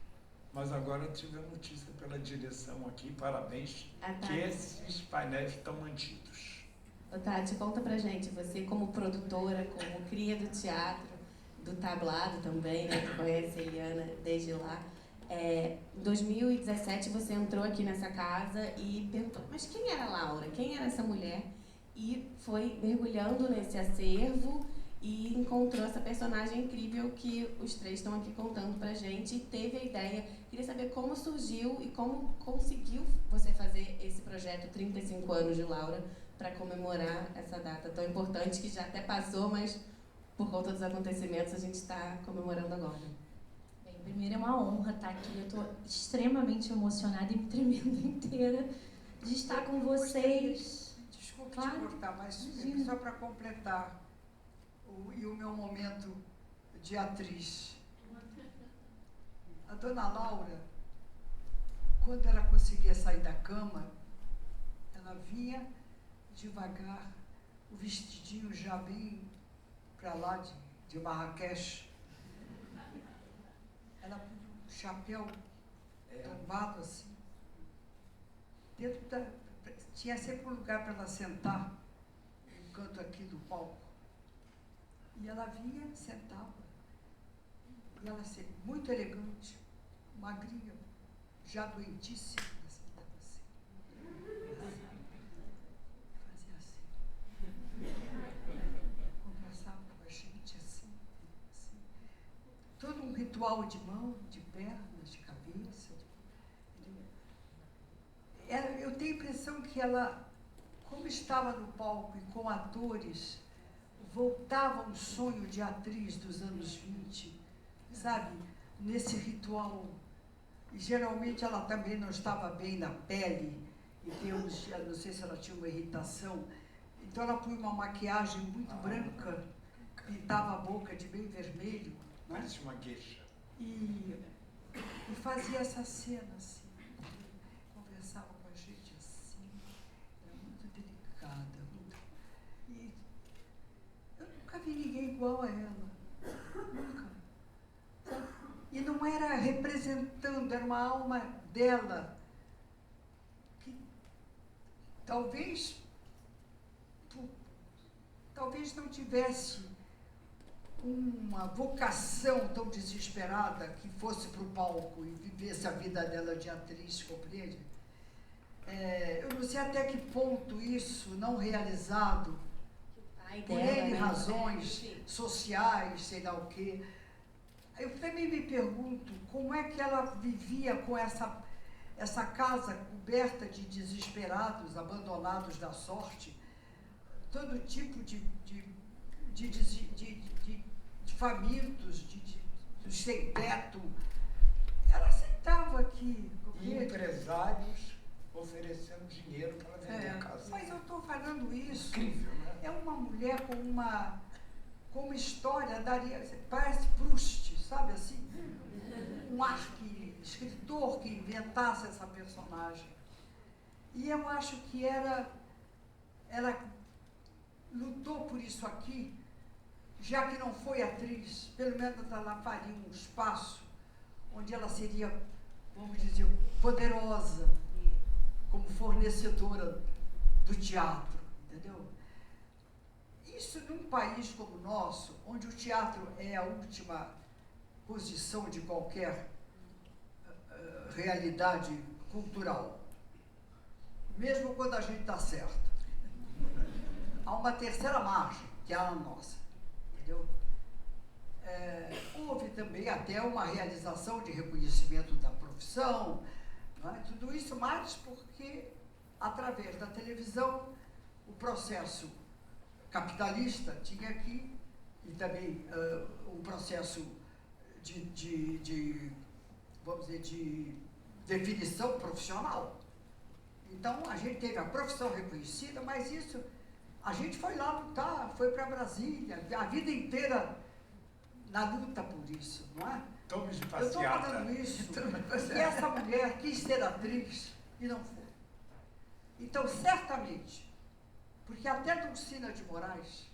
[SPEAKER 4] mas agora tive a notícia pela direção aqui, parabéns, que esses painéis estão mantidos.
[SPEAKER 2] Ô, Tati, conta pra gente, você como produtora, como cria do teatro, do tablado também, né, que conhece a Eliana desde lá, em 2017 você entrou aqui nessa casa e perguntou, mas quem era a Laura? Quem era essa mulher? E foi mergulhando nesse acervo e encontrou essa personagem incrível que os três estão aqui contando pra gente e teve a ideia. Queria saber como surgiu e como conseguiu você fazer esse projeto 35 anos de Laura para comemorar essa data tão importante que já até passou, mas por conta dos acontecimentos a gente está comemorando agora.
[SPEAKER 1] Bem, primeiro é uma honra estar aqui. Eu estou extremamente emocionada e me tremendo inteira de estar com vocês.
[SPEAKER 3] Desculpe
[SPEAKER 1] Claro.
[SPEAKER 3] te cortar, mas
[SPEAKER 1] Imagina.
[SPEAKER 3] só para completar o meu momento de atriz. A dona Laura, quando ela conseguia sair da cama, ela vinha devagar, o vestidinho já bem para lá de Marrakech. Ela com o chapéu tombado assim. Tinha sempre um lugar para ela sentar, no canto aqui do palco. E ela vinha, sentava. E ela sempre muito elegante, magrinha, já doentíssima, sentava assim. Fazia assim. Conversava com a gente assim. Todo um ritual de mão, de pernas, de cabeça. Eu tenho a impressão que ela, como estava no palco e com atores, voltava um sonho de atriz dos anos 20, sabe? Nesse ritual. E geralmente ela também não estava bem na pele, em termos de, eu não sei se ela tinha uma irritação, Então ela põe uma maquiagem muito branca, pintava a boca de bem vermelho, né?
[SPEAKER 4] Parece uma gueixa.
[SPEAKER 3] E fazia essa cena assim, conversava com a gente assim, era muito delicada, muito. E eu nunca vi ninguém igual a ela, nunca. Sabe? E não era representando, era uma alma dela, que talvez não tivesse uma vocação tão desesperada que fosse para o palco e vivesse a vida dela de atriz, compreende? Eu não sei até que ponto isso, não realizado, por N razões sociais, sei lá o quê. Eu também me pergunto como é que ela vivia com essa casa coberta de desesperados, abandonados da sorte, todo tipo de famintos, de sem teto. Ela sentava aqui.
[SPEAKER 4] E empresários oferecendo dinheiro para vender a casa.
[SPEAKER 3] Mas eu estou falando isso.
[SPEAKER 4] Incrível, né?
[SPEAKER 3] É uma mulher com uma história, parece Proust, sabe assim? Escritor que inventasse essa personagem. E eu acho que ela lutou por isso aqui, já que não foi atriz, pelo menos ela faria um espaço onde ela seria, vamos dizer, poderosa como fornecedora do teatro, entendeu? Isso num país como o nosso, onde o teatro é a última posição de qualquer realidade cultural, mesmo quando a gente está certo. Há uma terceira margem, que é a nossa, entendeu? Houve também até uma realização de reconhecimento da profissão, não é? Tudo isso mais porque, através da televisão, o processo capitalista tinha aqui, e também um processo vamos dizer, de definição profissional. Então, a gente teve a profissão reconhecida, mas isso, a gente foi lá lutar, foi para Brasília, a vida inteira na luta por isso, não é?
[SPEAKER 4] Tome de
[SPEAKER 3] Eu estou
[SPEAKER 4] passeata.
[SPEAKER 3] falando isso, e essa mulher quis ser atriz e não foi. Então, certamente, porque até Dulcina de Moraes,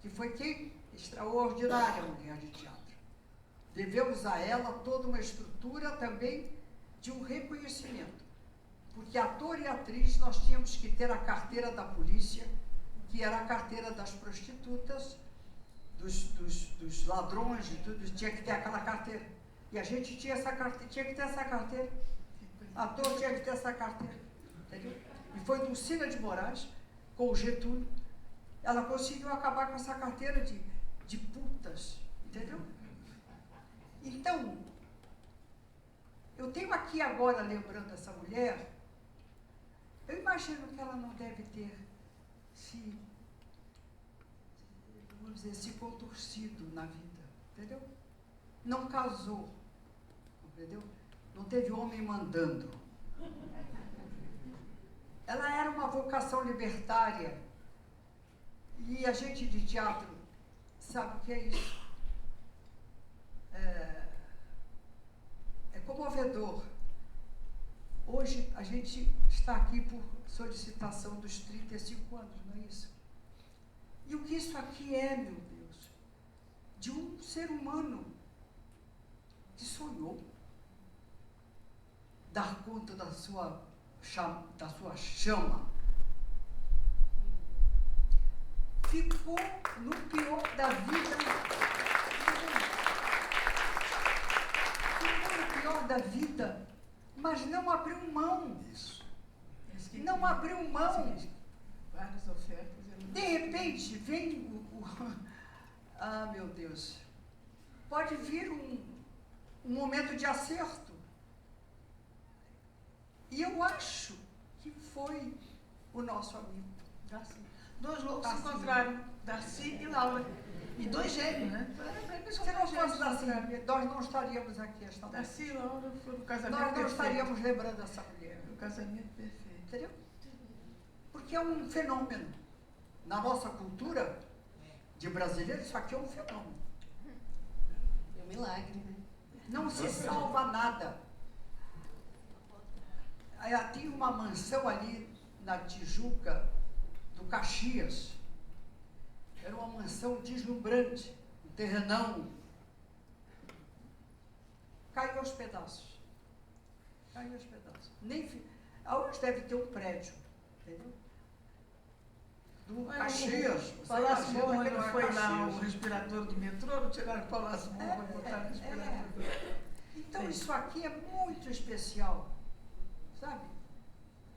[SPEAKER 3] que foi extraordinária mulher de teatro, devemos a ela toda uma estrutura também de um reconhecimento. Porque ator e atriz nós tínhamos que ter a carteira da polícia, que era a carteira das prostitutas, dos ladrões, de tudo, tinha que ter aquela carteira. E a gente tinha essa carteira, tinha que ter essa carteira. Ator tinha que ter essa carteira. Entendeu? E foi Dulcina de Moraes, com o Getúlio, ela conseguiu acabar com essa carteira de putas, entendeu? Então, eu tenho aqui agora, lembrando essa mulher, eu imagino que ela não deve ter se contorcido na vida, entendeu? Não casou, entendeu? Não teve homem mandando. Ela era uma vocação libertária. E a gente de teatro sabe o que é isso. É comovedor. Hoje a gente está aqui por solicitação dos 35 anos, não é isso? E o que isso aqui é, meu Deus? De um ser humano que sonhou dar conta da sua chama. Ficou no pior da vida. Ficou no pior da vida, mas não abriu mão.
[SPEAKER 4] Isso.
[SPEAKER 3] Não abriu mão.
[SPEAKER 5] Várias ofertas.
[SPEAKER 3] De repente, vem ah, meu Deus. Pode vir um momento de acerto. E eu acho que foi o nosso amigo Darcy.
[SPEAKER 5] Dois loucos se encontraram, Darcy e Laura. E dois gêmeos, né?
[SPEAKER 3] Se não fosse Darcy, nós não estaríamos aqui esta noite.
[SPEAKER 5] Darcy e Laura foi no casamento
[SPEAKER 3] Nós não
[SPEAKER 5] perfeito.
[SPEAKER 3] estaríamos lembrando dessa mulher.
[SPEAKER 5] O casamento perfeito.
[SPEAKER 3] Entendeu? Porque é um fenômeno. Na nossa cultura de brasileiro, isso aqui é um fenômeno.
[SPEAKER 2] É um milagre, né?
[SPEAKER 3] Não se salva nada. Aí, tem uma mansão ali na Tijuca, do Caxias. Era uma mansão deslumbrante, um terrenão. Caiu aos pedaços. Caiu aos pedaços. Hoje deve ter um prédio, entendeu? Do Caxias.
[SPEAKER 5] O Palácio Moura não foi lá
[SPEAKER 3] Caxias.
[SPEAKER 5] o respirador do metrô, não tiraram o Palácio Moura para botar no respirador.
[SPEAKER 3] Então
[SPEAKER 5] Sim.
[SPEAKER 3] isso aqui é muito especial, sabe?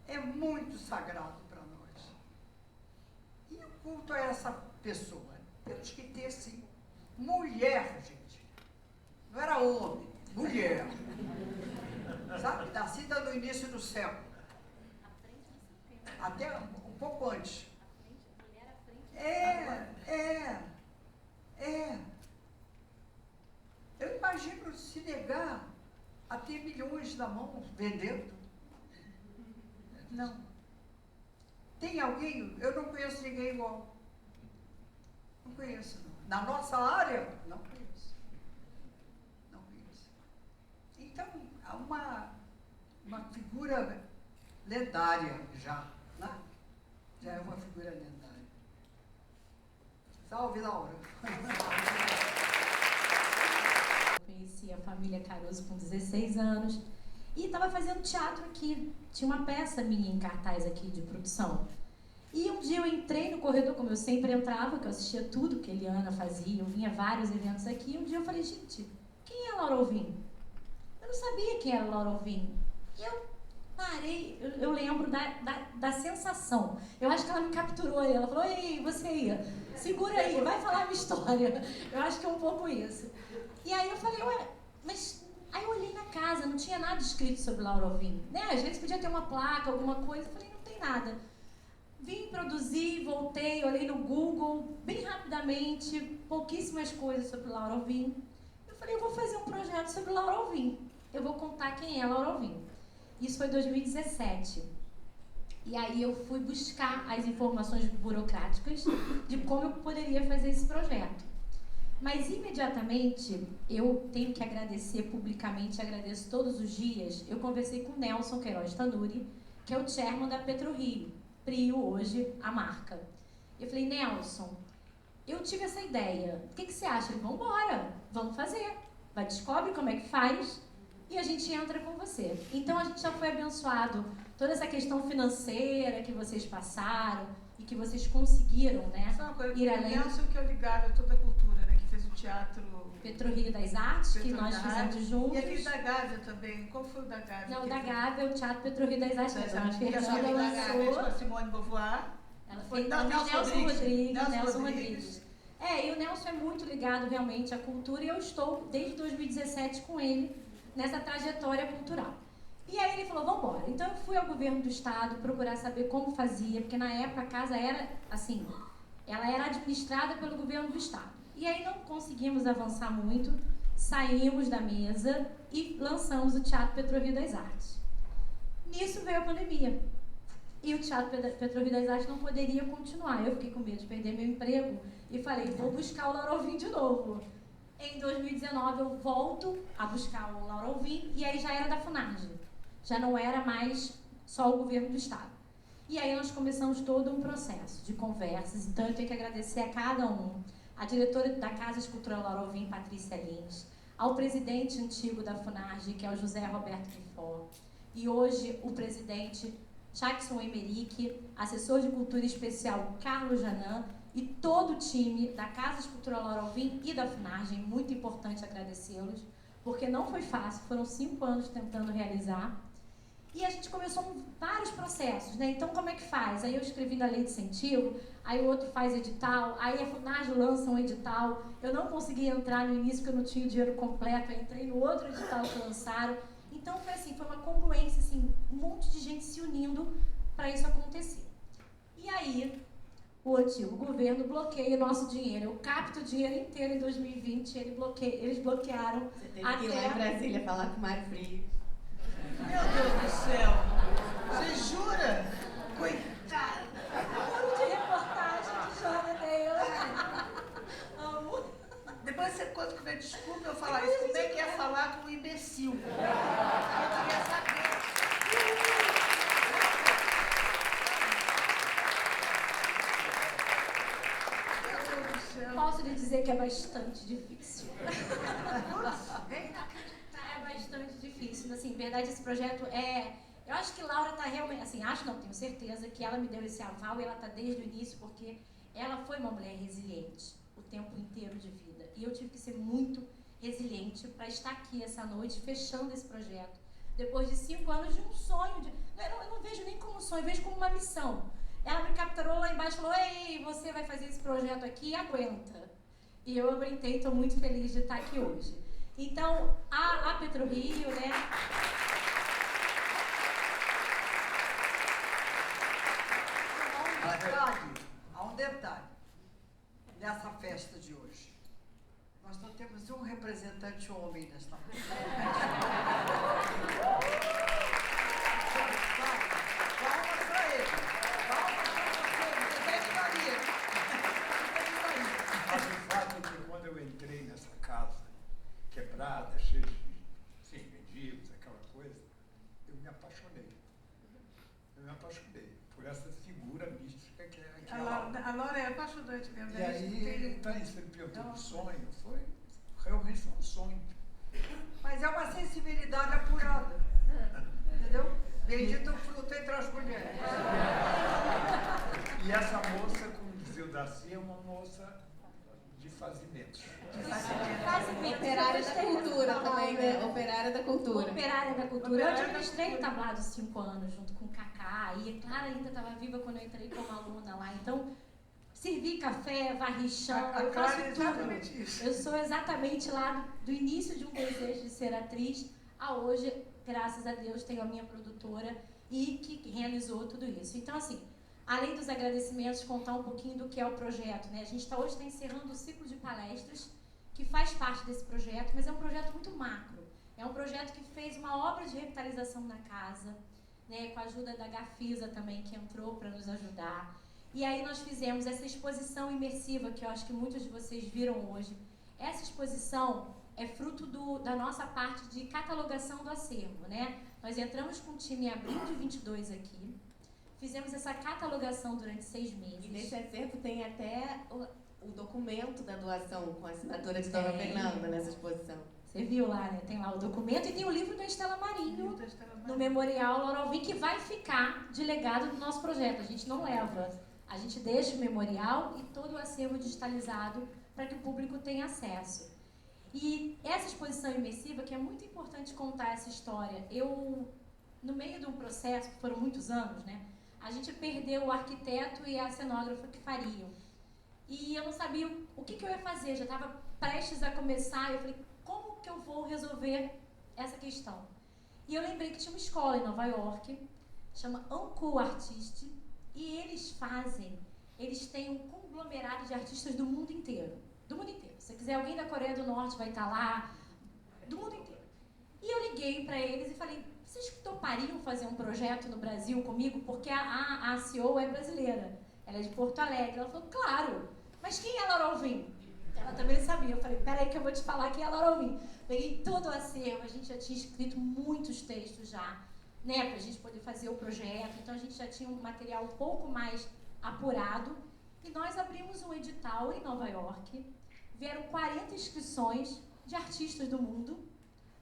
[SPEAKER 3] É muito sagrado para nós. E o culto a essa pessoa? Temos que ter, sim, mulher, gente. Não era homem, mulher. Sabe? Nascida no início do século. Até um pouco antes. Eu imagino se negar a ter milhões na mão vendendo. Não. Tem alguém? Eu não conheço ninguém igual. Não conheço, não. Na nossa área, não conheço. Não conheço. Então, há uma figura lendária já, né? Já é uma figura lendária. Salve, Laura!
[SPEAKER 1] Conheci a família Caruso com 16 anos e estava fazendo teatro aqui. Tinha uma peça minha em cartaz aqui de produção. E um dia eu entrei no corredor, como eu sempre entrava, que eu assistia tudo que a Eliana fazia, eu vinha a vários eventos aqui. E um dia eu falei, gente, quem é a Laura Alvim? Eu não sabia quem era a Laura Alvim. E eu parei, eu lembro da sensação. Eu acho que ela me capturou aí. Ela falou, ei, você aí, segura aí, vai falar a minha história. Eu acho que é um pouco isso. E aí eu falei, ué, mas... Aí eu olhei na casa, não tinha nada escrito sobre Laura Alvim, né? Às vezes podia ter uma placa, alguma coisa. Eu falei, não tem nada. Vim produzir, voltei, olhei no Google, bem rapidamente, pouquíssimas coisas sobre Laura Alvim. Eu falei, eu vou fazer um projeto sobre Laura Alvim. Eu vou contar quem é Laura Alvim. Isso foi em 2017. E aí eu fui buscar as informações burocráticas de como eu poderia fazer esse projeto. Mas imediatamente eu tenho que agradecer publicamente, agradeço todos os dias. Eu conversei com o Nelson Queiroz Tanuri, que é o chairman da PetroRio, Prio hoje, a marca. Eu falei, Nelson, eu tive essa ideia, o que você acha? Ele, vamos embora, vamos fazer. Vai, descobre como é que faz e a gente entra com você. Então a gente já foi abençoado, toda essa questão financeira que vocês passaram e que vocês conseguiram, né?
[SPEAKER 5] Só uma coisa,
[SPEAKER 1] ir além.
[SPEAKER 5] O Nelson que é ligado a toda a cultura, né? Que fez o teatro...
[SPEAKER 1] PetroRio das Artes, que nós fizemos juntos.
[SPEAKER 5] E aquele da Gávea também. Qual foi o da Gávea?
[SPEAKER 1] Não, o da Gávea, o Teatro PetroRio das Artes. Acho que a Fernanda
[SPEAKER 5] lançou. Com a
[SPEAKER 1] lançou.
[SPEAKER 5] Simone Beauvoir.
[SPEAKER 1] Ela fez Nelson Rodrigues. E o Nelson é muito ligado realmente à cultura e eu estou desde 2017 com ele nessa trajetória cultural. E aí ele falou, vamos embora. Então eu fui ao governo do estado procurar saber como fazia, porque na época a casa era, assim, ela era administrada pelo governo do estado. E aí não conseguimos avançar muito, saímos da mesa e lançamos o Teatro PetroRio das Artes. Nisso veio a pandemia. E o Teatro PetroRio das Artes não poderia continuar. Eu fiquei com medo de perder meu emprego e falei, vou buscar o Laura Alvim de novo. Em 2019 eu volto a buscar o Laura Alvim e aí já era da FUNARGE. Já não era mais só o governo do estado. E aí nós começamos todo um processo de conversas. Então eu tenho que agradecer a cada um. A diretora da Casa Escultural Laura Alvim, Patrícia Lins, ao presidente antigo da FUNARGE, que é o José Roberto Rifó, e hoje o presidente Jackson Emerick, assessor de cultura especial Carlos Janan, e todo o time da Casa Escultural Laura Alvim e da FUNARGE, muito importante agradecê-los, porque não foi fácil, foram 5 anos tentando realizar. E a gente começou vários processos, né? Então, como é que faz? Aí eu escrevi da lei de incentivo, aí o outro faz edital, aí a FUNARGE lança um edital. Eu não consegui entrar no início porque eu não tinha o dinheiro completo, eu entrei no outro edital que lançaram. Então, foi assim, foi uma congruência, assim, um monte de gente se unindo para isso acontecer. E aí, o antigo governo bloqueia o nosso dinheiro. Eu capto o dinheiro inteiro em 2020, eles bloquearam.
[SPEAKER 2] Você teve que ir lá em Brasília falar com o Mário Frias.
[SPEAKER 5] Meu Deus do céu! Você jura? Coitada!
[SPEAKER 1] Um monte de reportagem
[SPEAKER 5] coisa que me desculpa eu falar isso. Como é que é falar com um imbecil? Eu queria saber. Meu Deus do céu.
[SPEAKER 1] Posso lhe dizer que é bastante difícil.
[SPEAKER 5] É inacreditável.
[SPEAKER 1] É bastante difícil. Assim, na verdade, esse projeto é... Eu acho que Laura está realmente... Assim, acho não, tenho certeza que ela me deu esse aval e ela está desde o início, porque ela foi uma mulher resiliente o tempo inteiro de vida. E eu tive que ser muito resiliente para estar aqui essa noite, fechando esse projeto. Depois de 5 anos de um sonho. Eu não vejo nem como um sonho, eu vejo como uma missão. Ela me capturou lá embaixo e falou: ei, você vai fazer esse projeto aqui, aguenta. E eu aguentei, estou muito feliz de estar aqui hoje. Então, a PetroRio, né?
[SPEAKER 3] Há um detalhe nessa festa de hoje. Nós só temos um representante homem nesta festa. Palmas para ele. Palmas para você. Você Maria.
[SPEAKER 4] Mas o fato é que quando eu entrei nessa casa, quebrada, cheia de mendigos, aquela coisa, eu me apaixonei. Por essa figura mística que é
[SPEAKER 5] A Laura é apaixonante mesmo.
[SPEAKER 4] E aí, tá isso, ele perguntou do sonho, realmente foi um sonho.
[SPEAKER 3] Mas é uma sensibilidade apurada. Entendeu? Bendito o fruto entre as mulheres.
[SPEAKER 4] E essa moça, como dizia o Darcy, é uma moça de fazimentos.
[SPEAKER 2] Operária da cultura também, né? Operária da cultura.
[SPEAKER 1] Operária da cultura. Eu administrei o tablado 5 anos, junto com o Cacá, e a Clara ainda estava viva quando eu entrei como aluna lá. Então, servi café, varri chão, eu faço
[SPEAKER 5] é
[SPEAKER 1] tudo.
[SPEAKER 5] exatamente isso.
[SPEAKER 1] Eu sou exatamente lá do início de um desejo de ser atriz a hoje, graças a Deus, tenho a minha produtora e que realizou tudo isso. Então, assim, além dos agradecimentos, contar um pouquinho do que é o projeto, né? A gente hoje está encerrando o ciclo de palestras que faz parte desse projeto, mas é um projeto muito macro. É um projeto que fez uma obra de revitalização na casa, né, com a ajuda da Gafisa também, que entrou para nos ajudar. E aí nós fizemos essa exposição imersiva, que eu acho que muitos de vocês viram hoje. Essa exposição é fruto da nossa parte de catalogação do acervo, né? Nós entramos com o time em abril de 22 aqui, fizemos essa catalogação durante 6 meses.
[SPEAKER 2] E nesse acervo tem até o documento da doação com a assinatura de Dona Fernanda nessa exposição.
[SPEAKER 1] Você viu lá, né? Tem lá o documento e tem o livro da Estela Marinho no Memorial Laura Alvim, que vai ficar de legado do nosso projeto. A gente não leva, a gente deixa o memorial e todo o acervo digitalizado para que o público tenha acesso. E essa exposição imersiva, que é muito importante contar essa história, no meio de um processo, que foram muitos anos, né? A gente perdeu o arquiteto e a cenógrafa que fariam. E eu não sabia o que eu ia fazer, já estava prestes a começar, eu falei, como que eu vou resolver essa questão? E eu lembrei que tinha uma escola em Nova York, chama Ancool Artist, e eles têm um conglomerado de artistas do mundo inteiro. Do mundo inteiro. Se quiser alguém da Coreia do Norte vai estar lá, do mundo inteiro. E eu liguei para eles e falei, vocês topariam fazer um projeto no Brasil comigo? Porque a CEO é brasileira, ela é de Porto Alegre. Ela falou, claro, mas quem é a Laura Alvim? Ela também sabia. Eu falei, peraí que eu vou te falar quem é a Laura Alvim. Peguei todo o acervo, a gente já tinha escrito muitos textos já, né, pra gente poder fazer o projeto. Então a gente já tinha um material um pouco mais apurado. E nós abrimos um edital em Nova York. Vieram 40 inscrições de artistas do mundo.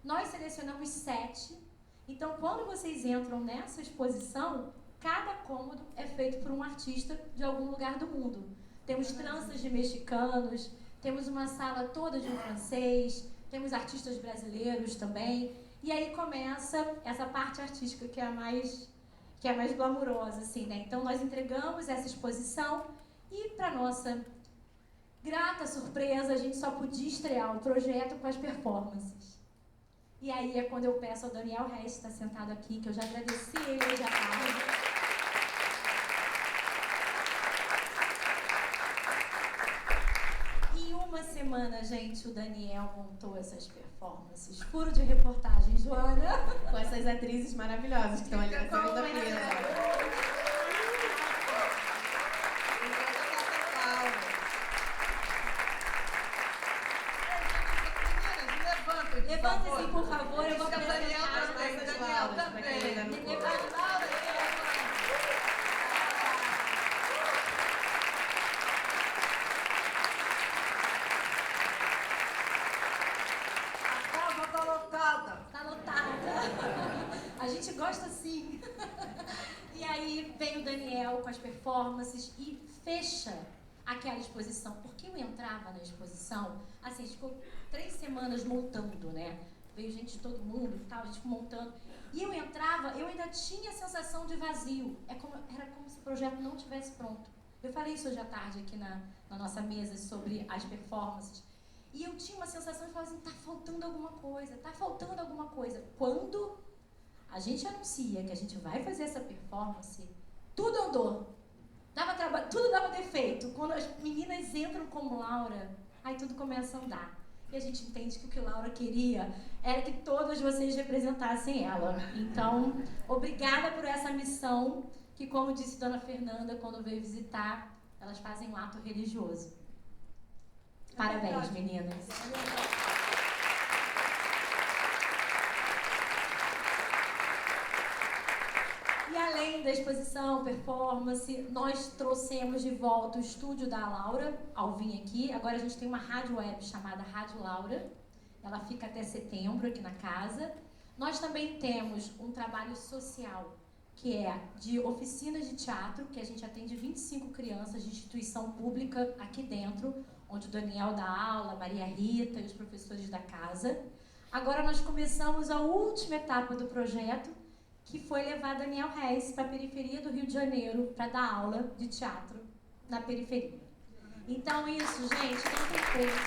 [SPEAKER 1] Nós selecionamos 7. Então, quando vocês entram nessa exposição, cada cômodo é feito por um artista de algum lugar do mundo. Temos tranças de mexicanos, temos uma sala toda de um francês, temos artistas brasileiros também. E aí começa essa parte artística que é a mais glamurosa, assim, né? Então, nós entregamos essa exposição e, para nossa grata surpresa, a gente só podia estrear o projeto com as performances. E aí é quando eu peço ao Daniel Rest, que está sentado aqui, que eu já agradeci ele hoje à tarde. Em uma semana, gente, o Daniel montou essas performances. Furo de reportagem, Joana.
[SPEAKER 2] Com essas atrizes maravilhosas que estão ali na segunda fila.
[SPEAKER 1] Levantem-se, por favor, eu vou
[SPEAKER 5] Isso é Daniel
[SPEAKER 1] apresentar as
[SPEAKER 5] também,
[SPEAKER 1] nossas
[SPEAKER 5] Daniel
[SPEAKER 2] Lauras,
[SPEAKER 5] também.
[SPEAKER 2] pra quem ainda não
[SPEAKER 1] Nenê
[SPEAKER 2] conhece.
[SPEAKER 1] Laura,
[SPEAKER 3] A casa está lotada.
[SPEAKER 1] tá lotada. A gente gosta assim. E aí vem o Daniel com as performances e fecha aquela exposição. Porque eu entrava na exposição, assim, a gente ficou 3 semanas montando, né? Veio gente de todo mundo e tal, a gente ficou montando. E eu entrava, eu ainda tinha a sensação de vazio. Era como se o projeto não tivesse pronto. Eu falei isso hoje à tarde aqui na nossa mesa sobre as performances. E eu tinha uma sensação de falar assim, tá faltando alguma coisa, tá faltando alguma coisa. Quando a gente anuncia que a gente vai fazer essa performance, tudo andou. Tudo dava defeito. Quando as meninas entram como Laura, aí tudo começa a andar. E a gente entende que o que Laura queria era que todas vocês representassem ela. Então, obrigada por essa missão, que como disse Dona Fernanda, quando veio visitar, elas fazem um ato religioso. Parabéns, meninas. E além da exposição, performance, nós trouxemos de volta o estúdio da Laura, Alvim aqui. Agora a gente tem uma rádio web chamada Rádio Laura. Ela fica até setembro aqui na casa. Nós também temos um trabalho social, que é de oficinas de teatro, que a gente atende 25 crianças de instituição pública aqui dentro, onde o Daniel dá aula, a Maria Rita e os professores da casa. Agora nós começamos a última etapa do projeto, que foi levar Daniel Reis para a periferia do Rio de Janeiro para dar aula de teatro na periferia. Então isso, gente, não tem preço.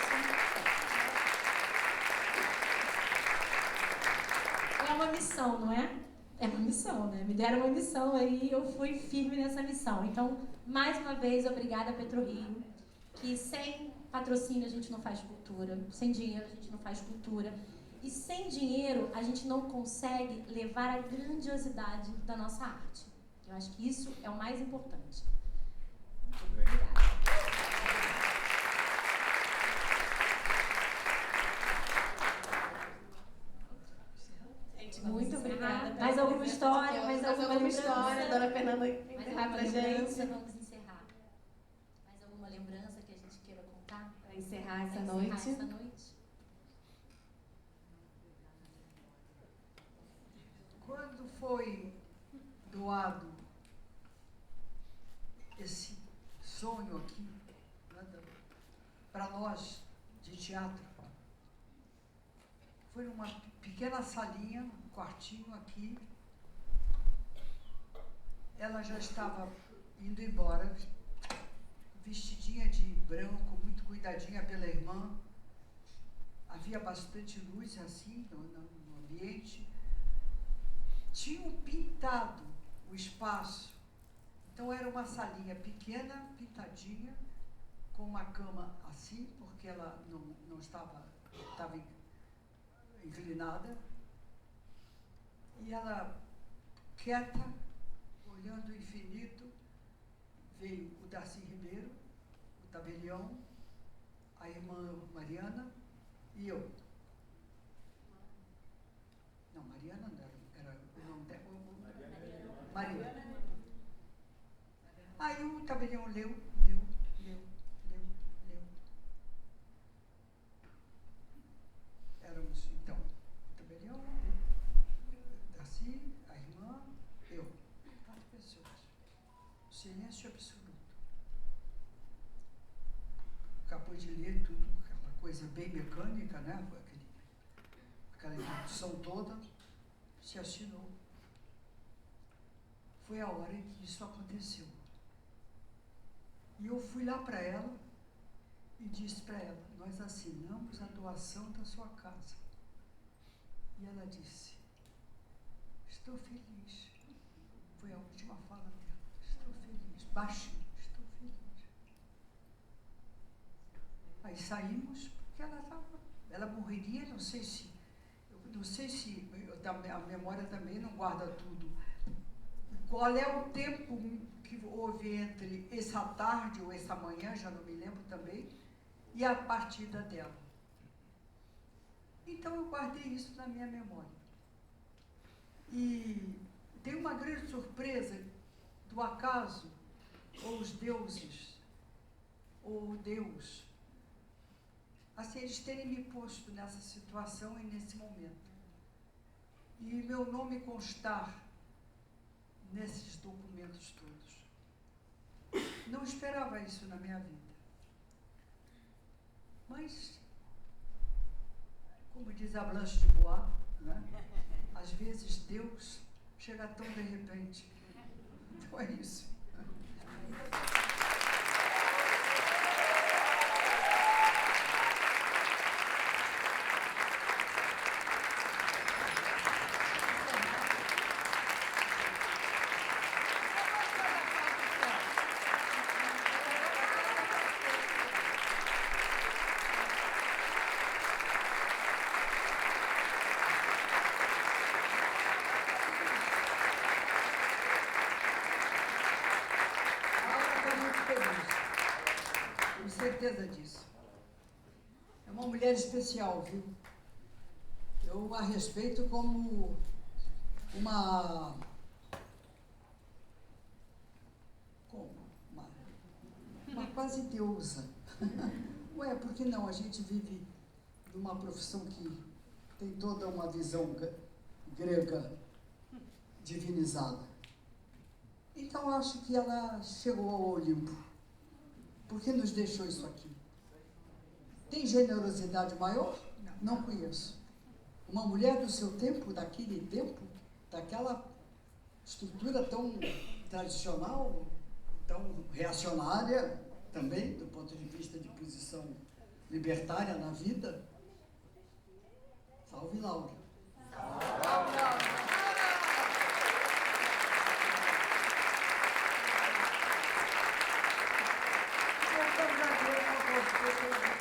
[SPEAKER 1] É uma missão, não é? É uma missão, né? Me deram uma missão aí e eu fui firme nessa missão. Então, mais uma vez, obrigada, PetroRio, que sem patrocínio a gente não faz cultura, sem dinheiro a gente não faz cultura. E sem dinheiro, a gente não consegue levar a grandiosidade da nossa arte. Eu acho que isso é o mais importante. Obrigada.
[SPEAKER 2] Gente,
[SPEAKER 1] Muito obrigada.
[SPEAKER 2] pela
[SPEAKER 1] Mais alguma
[SPEAKER 2] presença
[SPEAKER 1] história?
[SPEAKER 2] de todos.
[SPEAKER 1] Mais
[SPEAKER 2] Mais
[SPEAKER 1] alguma
[SPEAKER 2] alguma
[SPEAKER 1] lembrança?
[SPEAKER 2] história? Dona Fernanda
[SPEAKER 1] Mais
[SPEAKER 2] encerrar
[SPEAKER 1] alguma
[SPEAKER 2] pra
[SPEAKER 1] lembrança?
[SPEAKER 2] gente.
[SPEAKER 1] Vamos encerrar. Mais alguma lembrança que a gente queira contar?
[SPEAKER 2] Pra encerrar essa
[SPEAKER 1] Pra
[SPEAKER 2] noite.
[SPEAKER 1] encerrar essa noite?
[SPEAKER 3] Quando foi doado esse sonho aqui, né, para nós de teatro, foi numa pequena salinha, um quartinho aqui. Ela já estava indo embora, vestidinha de branco, muito cuidadinha pela irmã. Havia bastante luz assim no ambiente. Tinham pintado o espaço. Então era uma salinha pequena, pintadinha, com uma cama assim, porque ela não estava inclinada. E ela, quieta, olhando o infinito, veio o Darcy Ribeiro, o tabelião, a irmã Mariana e eu. Não, Mariana não era o nome dela. Maria. Aí o tabelião leu. Éramos, então, o tabelião, Darcy, a irmã, eu. 4 pessoas. Silêncio absoluto. Acabou de ler tudo, aquela coisa bem mecânica, né? Aquela introdução toda, se assinou. Foi a hora em que isso aconteceu. E eu fui lá para ela e disse para ela, nós assinamos a doação da sua casa. E ela disse, estou feliz. Foi a última fala dela. Estou feliz. Baixinho, estou feliz. Aí saímos, porque ela morreria, não sei se a memória também não guarda tudo. Qual é o tempo que houve entre essa tarde ou essa manhã, já não me lembro também, e a partida dela? Então eu guardei isso na minha memória. E tem uma grande surpresa do acaso, ou os deuses, ou Deus, assim, eles terem me posto nessa situação e nesse momento. E meu nome constar nesses documentos todos. Não esperava isso na minha vida. Mas, como diz a Blanche de Bois, né? Às vezes Deus chega tão de repente. Então é isso. Tenho certeza disso. É uma mulher especial, viu? Eu a respeito como uma quase deusa. Ué, por que não? A gente vive numa profissão que tem toda uma visão grega divinizada. Então, eu acho que ela chegou ao Olimpo. Por que nos deixou isso aqui? Tem generosidade maior? Não conheço. Uma mulher do seu tempo, daquele tempo, daquela estrutura tão tradicional, tão reacionária também, do ponto de vista de posição libertária na vida. Salve, Laura. Salve, Laura. Voltamos a ver uma coisa.